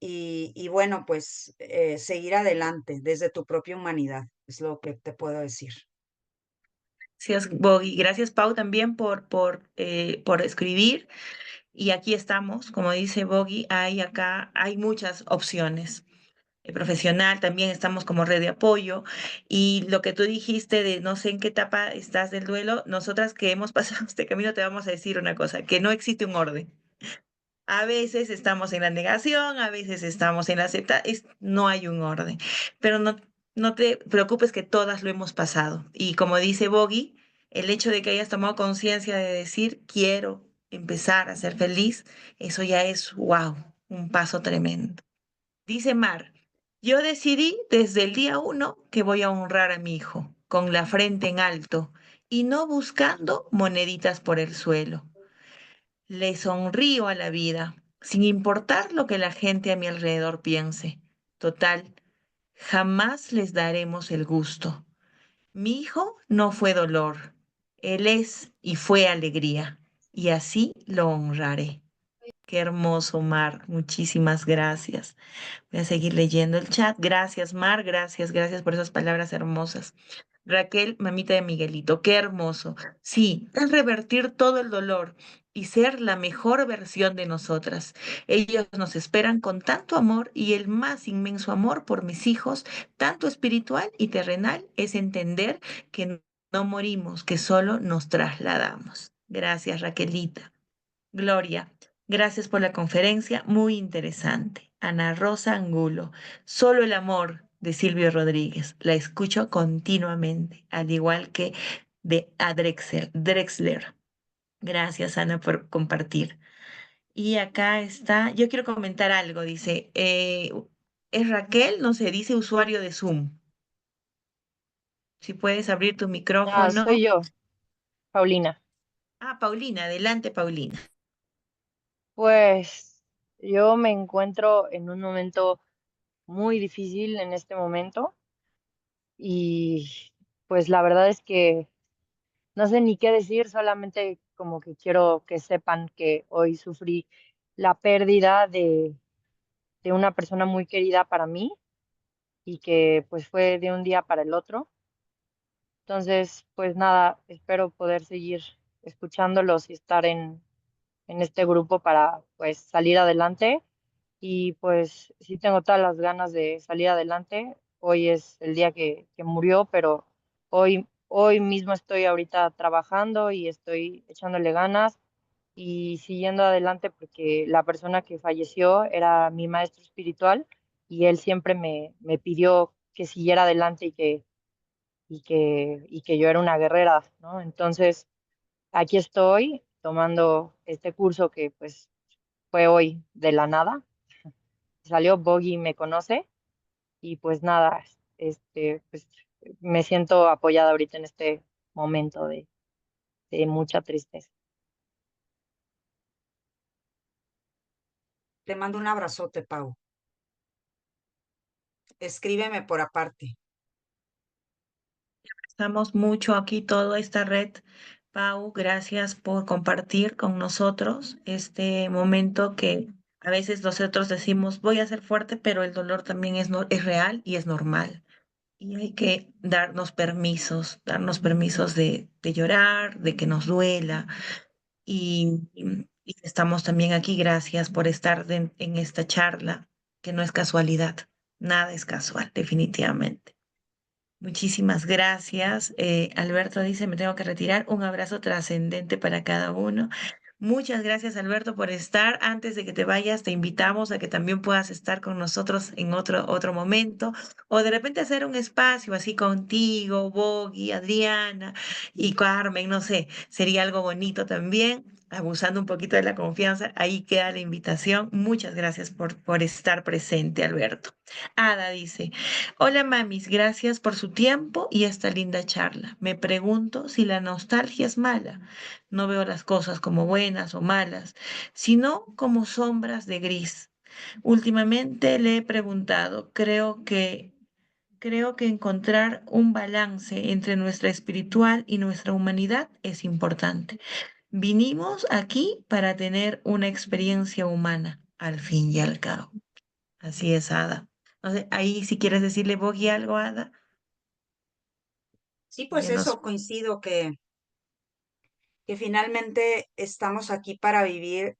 y bueno, pues seguir adelante desde tu propia humanidad, es lo que te puedo decir. Gracias, Bogi. Gracias, Pau, también por escribir. Y aquí estamos, como dice Bogi, hay muchas opciones. Profesional, también estamos como red de apoyo. Y lo que tú dijiste de no sé en qué etapa estás del duelo, nosotras que hemos pasado este camino te vamos a decir una cosa, que no existe un orden. A veces estamos en la negación, a veces estamos en la aceptación, no hay un orden. Pero no te preocupes que todas lo hemos pasado. Y como dice Bogi, el hecho de que hayas tomado conciencia de decir quiero empezar a ser feliz, eso ya es wow, un paso tremendo. Dice Mar, yo decidí desde el día 1 que voy a honrar a mi hijo, con la frente en alto y no buscando moneditas por el suelo. Le sonrío a la vida, sin importar lo que la gente a mi alrededor piense. Total, jamás les daremos el gusto. Mi hijo no fue dolor, él es y fue alegría, y así lo honraré. Qué hermoso, Mar. Muchísimas gracias. Voy a seguir leyendo el chat. Gracias, Mar. Gracias por esas palabras hermosas. Raquel, mamita de Miguelito, qué hermoso. Sí, es revertir todo el dolor y ser la mejor versión de nosotras. Ellos nos esperan con tanto amor y el más inmenso amor por mis hijos, tanto espiritual y terrenal, es entender que no morimos, que solo nos trasladamos. Gracias, Raquelita. Gloria, gracias por la conferencia, muy interesante. Ana Rosa Angulo, solo el amor de Silvio Rodríguez, la escucho continuamente, al igual que de Drexler. Gracias, Ana, por compartir. Y acá está, yo quiero comentar algo, dice, es Raquel, no sé, dice usuario de Zoom. Si puedes abrir tu Ah, micrófono. soy yo, Paulina. Ah, Paulina, adelante, Paulina. Pues yo me encuentro en un momento muy difícil en este momento y pues la verdad es que no sé ni qué decir, solamente como que quiero que sepan que hoy sufrí la pérdida de una persona muy querida para mí y que pues fue de un día para el otro. Entonces, pues nada, espero poder seguir escuchándolos y estar en este grupo para pues salir adelante. Y pues sí tengo todas las ganas de salir adelante. Hoy es el día que murió, pero hoy mismo estoy ahorita trabajando y estoy echándole ganas y siguiendo adelante porque la persona que falleció era mi maestro espiritual y él siempre me pidió que siguiera adelante y que yo era una guerrera, ¿no? Entonces, aquí estoy tomando este curso que pues fue hoy de la nada. Salió Boggy me conoce y pues nada, pues me siento apoyada ahorita en este momento de mucha tristeza. Te mando un abrazote, Pau. Escríbeme por aparte. Estamos mucho aquí, toda esta red. Pau, gracias por compartir con nosotros este momento que a veces nosotros decimos, voy a ser fuerte, pero el dolor también es, es real y es normal. Y hay que darnos permisos de llorar, de que nos duela. Y estamos también aquí. Gracias por estar en esta charla, que no es casualidad. Nada es casual, definitivamente. Muchísimas gracias. Alberto dice, me tengo que retirar. Un abrazo trascendente para cada uno. Muchas gracias, Alberto, por estar. Antes de que te vayas, te invitamos a que también puedas estar con nosotros en otro momento o de repente hacer un espacio así contigo, Bogi, Adriana y Carmen, no sé, sería algo bonito también. Abusando un poquito de la confianza, ahí queda la invitación. Muchas gracias por estar presente, Alberto. Ada dice, hola mamis, gracias por su tiempo y esta linda charla. Me pregunto si la nostalgia es mala. No veo las cosas como buenas o malas, sino como sombras de gris. Últimamente le he preguntado, creo que encontrar un balance entre nuestra espiritual y nuestra humanidad es importante. Vinimos aquí para tener una experiencia humana, al fin y al cabo. Así es, Ada. No sé, ahí si quieres decirle Bogi algo, Ada, Sí, pues ya nos... eso, coincido que finalmente estamos aquí para vivir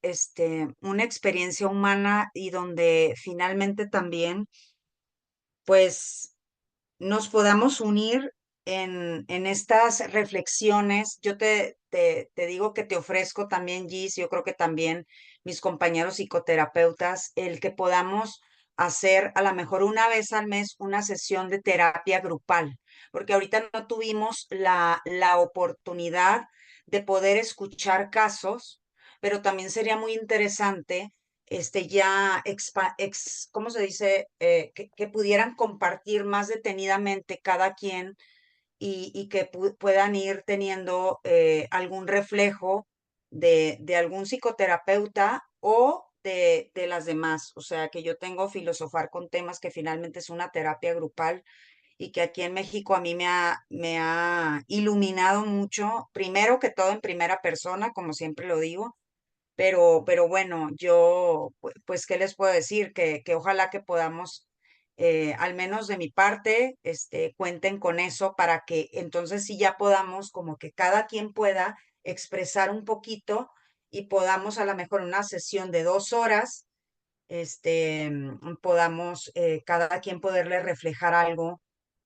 una experiencia humana y donde finalmente también, pues, nos podamos unir en estas reflexiones. Yo te digo que te ofrezco también, Gis, yo creo que también mis compañeros psicoterapeutas, el que podamos hacer a lo mejor una vez al mes una sesión de terapia grupal, porque ahorita no tuvimos la oportunidad de poder escuchar casos, pero también sería muy interesante ¿cómo se dice? Que pudieran compartir más detenidamente cada quien y que puedan ir teniendo algún reflejo de algún psicoterapeuta o de las demás. O sea, que yo tengo filosofar con temas que finalmente es una terapia grupal y que aquí en México a mí me ha iluminado mucho, primero que todo en primera persona, como siempre lo digo, pero bueno, yo, pues, ¿qué les puedo decir? Que ojalá que podamos, al menos de mi parte, cuenten con eso para que entonces sí ya podamos, como que cada quien pueda expresar un poquito y podamos a lo mejor una sesión de 2 horas, podamos cada quien poderle reflejar algo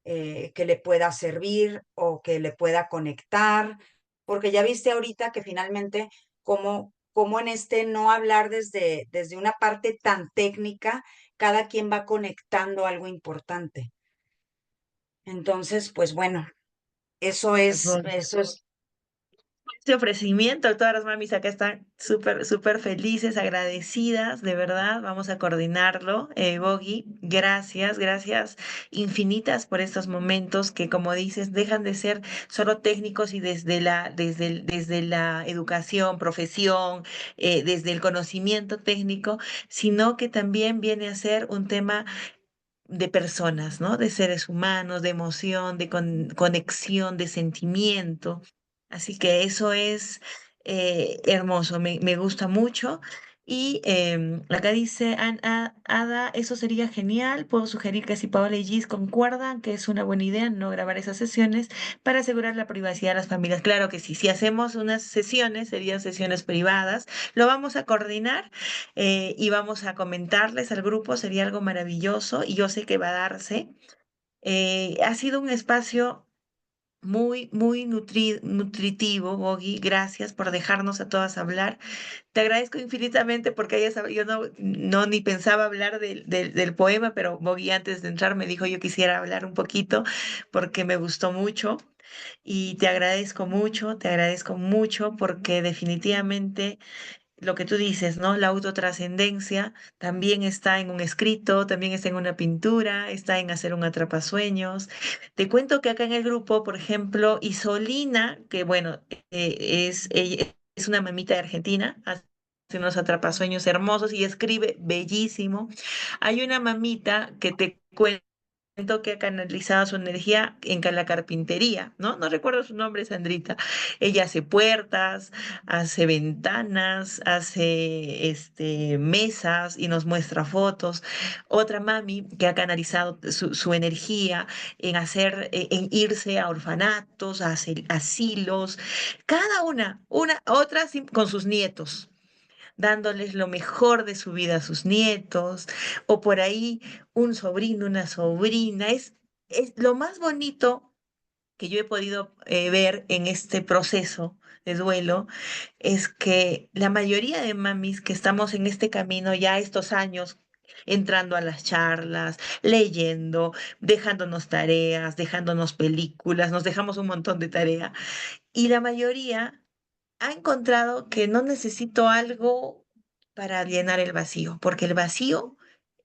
que le pueda servir o que le pueda conectar, porque ya viste ahorita que finalmente como en no hablar desde una parte tan técnica, cada quien va conectando algo importante. Entonces, pues bueno, eso es, Este ofrecimiento, todas las mamis acá están súper, súper felices, agradecidas, de verdad. Vamos a coordinarlo. Bogi, gracias, gracias infinitas por estos momentos que, como dices, dejan de ser solo técnicos y desde la educación, profesión, desde el conocimiento técnico, sino que también viene a ser un tema de personas, ¿no? De seres humanos, de emoción, de conexión, de sentimiento. Así que eso es hermoso, me gusta mucho. Y acá dice Ada, eso sería genial. Puedo sugerir que si Paola y Gis concuerdan que es una buena idea no grabar esas sesiones para asegurar la privacidad de las familias. Claro que sí, si hacemos unas sesiones, serían sesiones privadas, lo vamos a coordinar y vamos a comentarles al grupo, sería algo maravilloso y yo sé que va a darse. Ha sido un espacio muy nutritivo, Bogi. Gracias por dejarnos a todas hablar. Te agradezco infinitamente porque yo no ni pensaba hablar del poema, pero Bogi antes de entrar me dijo yo quisiera hablar un poquito porque me gustó mucho y te agradezco mucho porque definitivamente lo que tú dices, ¿no? La autotrascendencia también está en un escrito, también está en una pintura, está en hacer un atrapasueños. Te cuento que acá en el grupo, por ejemplo, Isolina, que bueno, ella es una mamita de Argentina, hace unos atrapasueños hermosos y escribe bellísimo. Hay una mamita que te cuento que ha canalizado su energía en la carpintería, ¿no? No recuerdo su nombre, Sandrita. Ella hace puertas, hace ventanas, hace mesas y nos muestra fotos. Otra mami que ha canalizado su energía en en irse a orfanatos, a asilos, cada otra con sus nietos dándoles lo mejor de su vida a sus nietos, o por ahí un sobrino, una sobrina. Es lo más bonito que yo he podido ver en este proceso de duelo, es que la mayoría de mamis que estamos en este camino ya estos años, entrando a las charlas, leyendo, dejándonos tareas, dejándonos películas, nos dejamos un montón de tarea, y la mayoría ha encontrado que no necesito algo para llenar el vacío, porque el vacío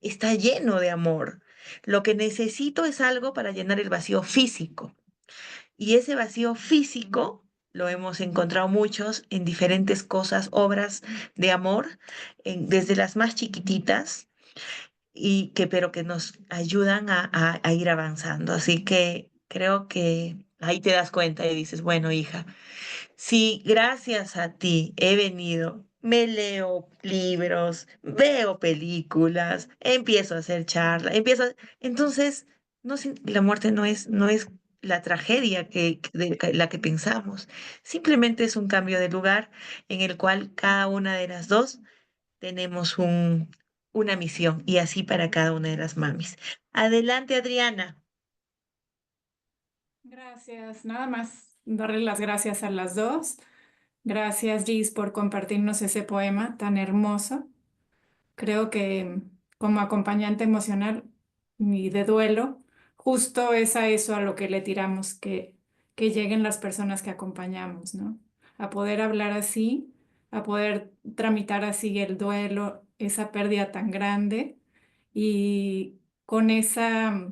está lleno de amor. Lo que necesito es algo para llenar el vacío físico. Y ese vacío físico lo hemos encontrado muchos en diferentes cosas, obras de amor, desde las más chiquititas, pero que nos ayudan a ir avanzando. Así que creo que ahí te das cuenta y dices, bueno, hija. Sí, gracias a ti he venido, me leo libros, veo películas, empiezo a hacer charlas, entonces, no, la muerte no es la tragedia la que pensamos, simplemente es un cambio de lugar en el cual cada una de las dos tenemos una misión y así para cada una de las mamis. Adelante, Adriana. Gracias, nada más darle las gracias a las dos. Gracias, Gis, por compartirnos ese poema tan hermoso. Creo que como acompañante emocional y de duelo, justo es a eso a lo que le tiramos, que lleguen las personas que acompañamos, ¿no? A poder hablar así, a poder tramitar así el duelo, esa pérdida tan grande y con esa,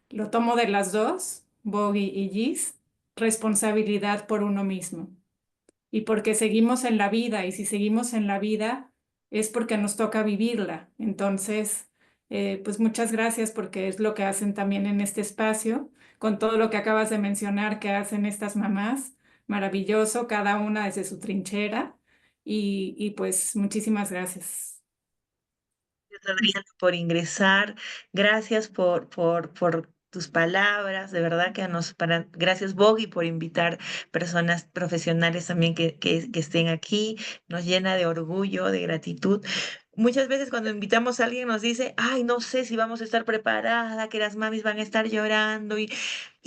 lo tomo de las dos, Bogi y Gis, responsabilidad por uno mismo y porque seguimos en la vida y si seguimos en la vida es porque nos toca vivirla. Entonces, pues muchas gracias porque es lo que hacen también en este espacio, con todo lo que acabas de mencionar que hacen estas mamás. Maravilloso, cada una desde su trinchera y pues muchísimas gracias. Gracias, Adriana, por ingresar. Gracias por tus palabras. De verdad que gracias, Bogi, por invitar personas profesionales también que estén aquí. Nos llena de orgullo, de gratitud. Muchas veces cuando invitamos a alguien nos dice, ay, no sé si vamos a estar preparada, que las mamis van a estar llorando y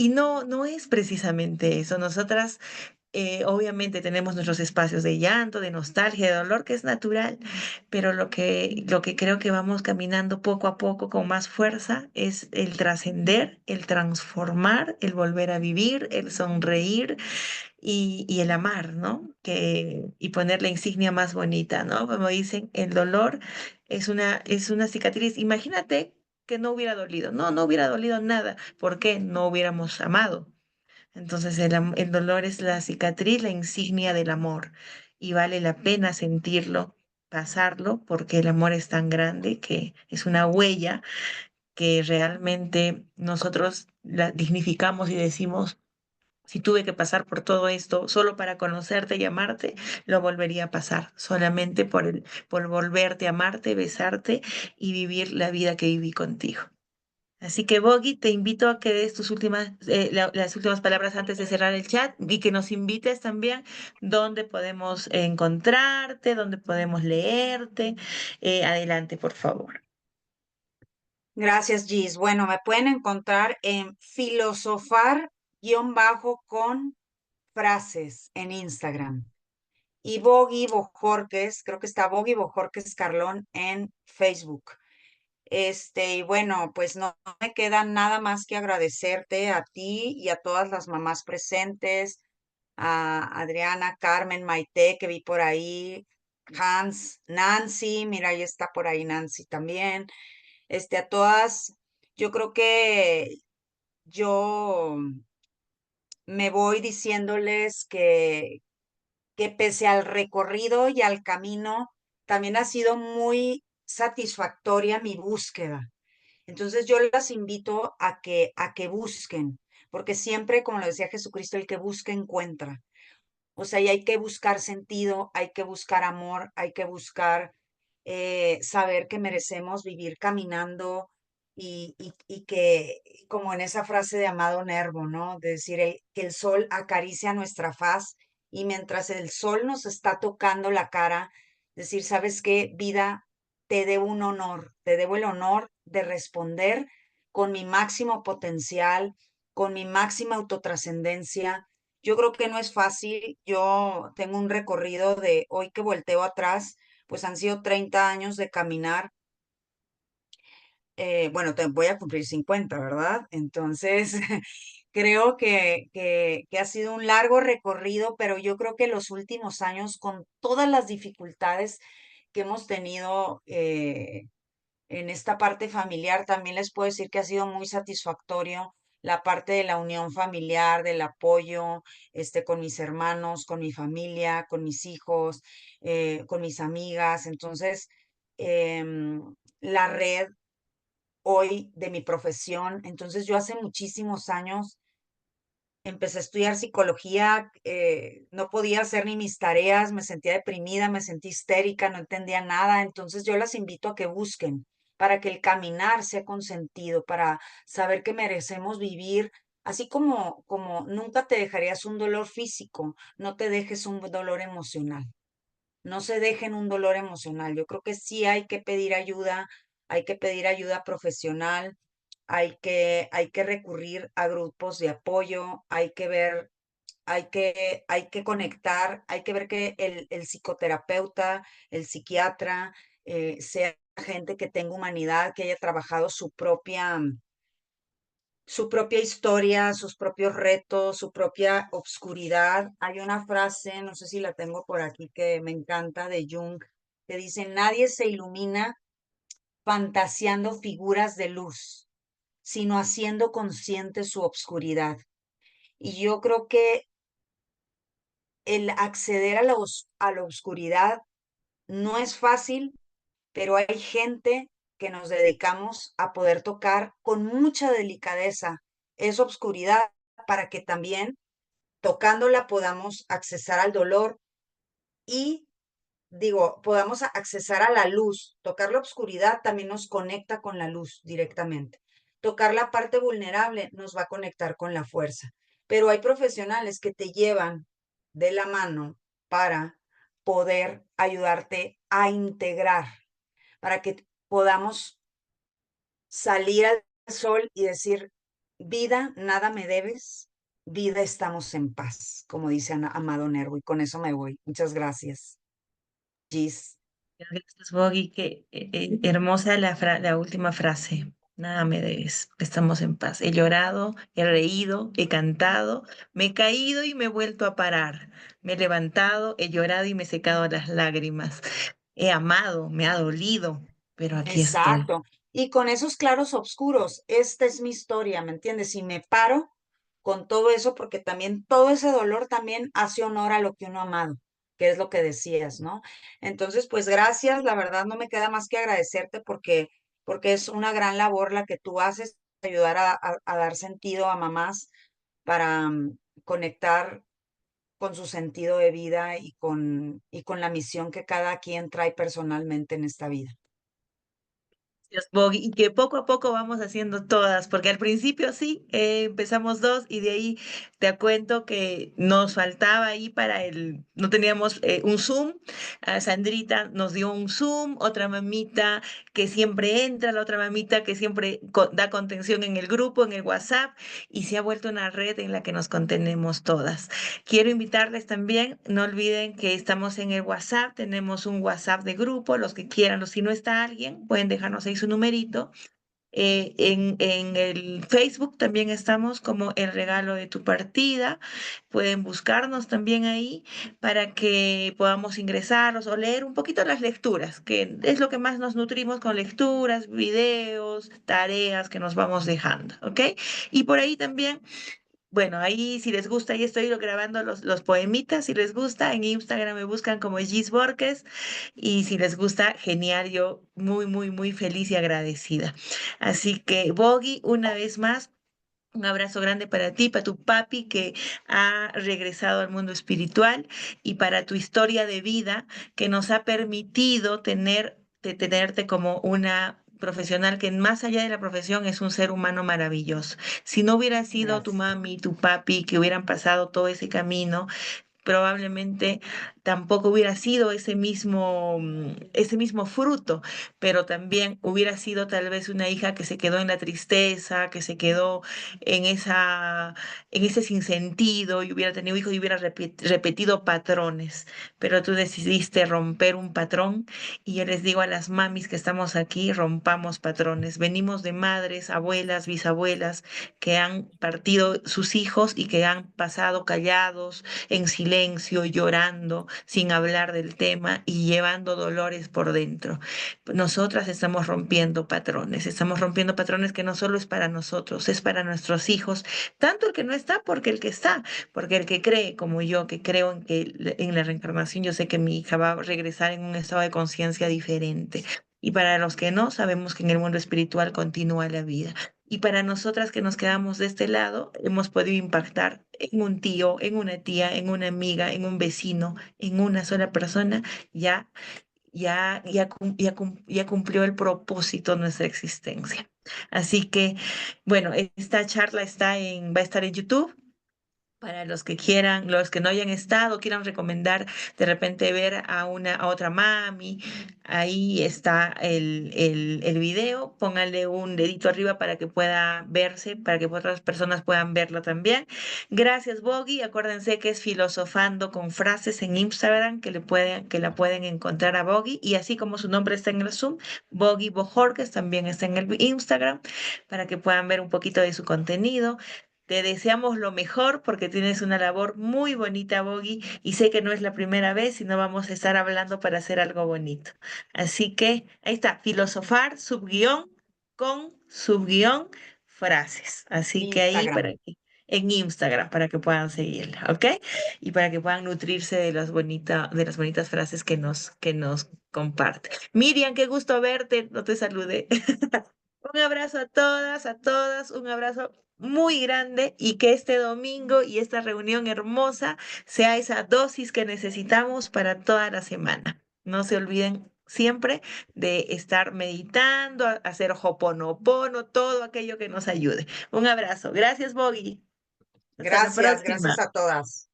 no, no es precisamente eso. Nosotras obviamente tenemos nuestros espacios de llanto, de nostalgia, de dolor, que es natural, pero lo que creo que vamos caminando poco a poco con más fuerza es el trascender, el transformar, el volver a vivir, el sonreír y el amar, ¿no? Y poner la insignia más bonita, ¿no? Como dicen, el dolor es una cicatriz. Imagínate que no hubiera dolido, no hubiera dolido nada. ¿Por qué? No hubiéramos amado. Entonces el dolor es la cicatriz, la insignia del amor y vale la pena sentirlo, pasarlo, porque el amor es tan grande que es una huella que realmente nosotros la dignificamos y decimos, Si tuve que pasar por todo esto solo para conocerte y amarte, lo volvería a pasar, solamente por volverte a amarte, besarte y vivir la vida que viví contigo. Así que, Bogi, te invito a que des las últimas palabras antes de cerrar el chat y que nos invites también dónde podemos encontrarte, dónde podemos leerte. Adelante, por favor. Gracias, Gis. Bueno, me pueden encontrar en filosofar-con frases en Instagram. Y Bogi Bojorques, creo que está Bogi Bojorques Carlón en Facebook. Y bueno, pues no me queda nada más que agradecerte a ti y a todas las mamás presentes, a Adriana, Carmen, Maite, que vi por ahí, Hans, Nancy, mira, ahí está por ahí Nancy también. A todas, yo creo que yo me voy diciéndoles que pese al recorrido y al camino, también ha sido muy satisfactoria mi búsqueda. Entonces yo las invito a que busquen, porque siempre, como lo decía Jesucristo, el que busca encuentra. O sea, y hay que buscar sentido, hay que buscar amor, hay que buscar saber que merecemos vivir caminando y que, como en esa frase de Amado Nervo, ¿no? De decir que el sol acaricia nuestra faz y mientras el sol nos está tocando la cara, decir, ¿sabes qué? Vida, te debo un honor, te debo el honor de responder con mi máximo potencial, con mi máxima autotrascendencia. Yo creo que no es fácil. Yo tengo un recorrido de hoy que volteo atrás, pues han sido 30 años de caminar. Bueno, voy a cumplir 50, ¿verdad? Entonces, creo que ha sido un largo recorrido, pero yo creo que los últimos años, con todas las dificultades que hemos tenido, en esta parte familiar, también les puedo decir que ha sido muy satisfactorio la parte de la unión familiar, del apoyo, con mis hermanos, con mi familia, con mis hijos, con mis amigas. Entonces, la red hoy de mi profesión. Entonces, yo hace muchísimos años empecé a estudiar psicología, no podía hacer ni mis tareas, me sentía deprimida, me sentí histérica, no entendía nada. Entonces yo las invito a que busquen para que el caminar sea con sentido, para saber que merecemos vivir, así como nunca te dejarías un dolor físico, no te dejes un dolor emocional. No se dejen un dolor emocional. Yo creo que sí hay que pedir ayuda profesional, hay que recurrir a grupos de apoyo, hay que ver, hay que conectar, hay que ver que el psicoterapeuta, el psiquiatra, sea gente que tenga humanidad, que haya trabajado su propia historia, sus propios retos, su propia obscuridad. Hay una frase, no sé si la tengo por aquí, que me encanta de Jung, que dice, nadie se ilumina fantaseando figuras de luz, sino haciendo consciente su obscuridad. Y yo creo que el acceder a a la oscuridad no es fácil, pero hay gente que nos dedicamos a poder tocar con mucha delicadeza esa obscuridad para que también tocándola podamos accesar al dolor y, digo, podamos accesar a la luz. Tocar la oscuridad también nos conecta con la luz directamente. Tocar la parte vulnerable nos va a conectar con la fuerza. Pero hay profesionales que te llevan de la mano para poder ayudarte a integrar, para que podamos salir al sol y decir, vida, nada me debes, vida, estamos en paz, como dice Amado Nervo, y con eso me voy. Muchas gracias, Gis. Gracias, Bogi, que hermosa la última frase. Nada me debes, estamos en paz. He llorado, he reído, he cantado, me he caído y me he vuelto a parar. Me he levantado, he llorado y me he secado las lágrimas. He amado, me ha dolido, pero aquí estoy. Exacto. Y con esos claros oscuros, esta es mi historia, ¿me entiendes? Y me paro con todo eso porque también todo ese dolor también hace honor a lo que uno ha amado, que es lo que decías, ¿no? Entonces, pues gracias, la verdad no me queda más que agradecerte porque es una gran labor la que tú haces, ayudar a dar sentido a mamás conectar con su sentido de vida y con la misión que cada quien trae personalmente en esta vida. Gracias, Bogi, y que poco a poco vamos haciendo todas, porque al principio sí, empezamos dos y de ahí te cuento que nos faltaba ahí no teníamos un Zoom. Sandrita nos dio un Zoom, otra mamita que siempre entra, la otra mamita que siempre da contención en el grupo, en el WhatsApp, y se ha vuelto una red en la que nos contenemos todas. Quiero invitarles también, no olviden que estamos en el WhatsApp, tenemos un WhatsApp de grupo, los que quieran, o si no está alguien, pueden dejarnos ahí su numerito. En el Facebook también estamos como El Regalo de tu Partida. Pueden buscarnos también ahí para que podamos ingresarlos o leer un poquito las lecturas, que es lo que más nos nutrimos con lecturas, videos, tareas que nos vamos dejando, ¿ok? Y por ahí también, bueno, ahí si les gusta, ahí estoy grabando los poemitas, si les gusta, en Instagram me buscan como Gis Borges y si les gusta, genial, yo muy, muy, muy feliz y agradecida. Así que, Bogi, una vez más, un abrazo grande para ti, para tu papi que ha regresado al mundo espiritual y para tu historia de vida que nos ha permitido tenerte como una profesional que más allá de la profesión es un ser humano maravilloso. Si no hubiera sido tu Gracias. mami, tu papi, que hubieran pasado todo ese camino, probablemente tampoco hubiera sido ese mismo fruto, pero también hubiera sido tal vez una hija que se quedó en la tristeza, que se quedó en en ese sinsentido y hubiera tenido hijos y hubiera repetido patrones. Pero tú decidiste romper un patrón y yo les digo a las mamis que estamos aquí, rompamos patrones. Venimos de madres, abuelas, bisabuelas que han partido sus hijos y que han pasado callados en silencio, llorando, sin hablar del tema y llevando dolores por dentro. Nosotras estamos rompiendo patrones que no solo es para nosotros, es para nuestros hijos, tanto el que no está porque el que está, porque el que cree como yo, que creo en la reencarnación, yo sé que mi hija va a regresar en un estado de conciencia diferente. Y para los que no, sabemos que en el mundo espiritual continúa la vida. Y para nosotras que nos quedamos de este lado, hemos podido impactar en un tío, en una tía, en una amiga, en un vecino, en una sola persona, ya, ya cumplió el propósito de nuestra existencia. Así que, bueno, esta charla va a estar en YouTube. Para los que quieran, los que no hayan estado, quieran recomendar de repente ver a otra mami, ahí está el video, pónganle un dedito arriba para que pueda verse, para que otras personas puedan verlo también. Gracias, Bogi. Acuérdense que es Filosofando con Frases en Instagram, que la pueden encontrar a Bogi, y así como su nombre está en el Zoom, Bogi Bojorques también está en el Instagram, para que puedan ver un poquito de su contenido. Te deseamos lo mejor porque tienes una labor muy bonita, Bogi, y sé que no es la primera vez y no vamos a estar hablando para hacer algo bonito. Así que ahí está, filosofar, subguión, con subguión, frases. Así que ahí Instagram. en Instagram para que puedan seguirla, ¿ok? Y para que puedan nutrirse de de las bonitas frases que nos comparte. Miriam, qué gusto verte, no te saludé. Un abrazo a todas, a todas, un abrazo muy grande y que este domingo y esta reunión hermosa sea esa dosis que necesitamos para toda la semana. No se olviden siempre de estar meditando, hacer hoponopono, todo aquello que nos ayude. Un abrazo. Gracias, Bogi. Hasta la Gracias, gracias próxima. a todas.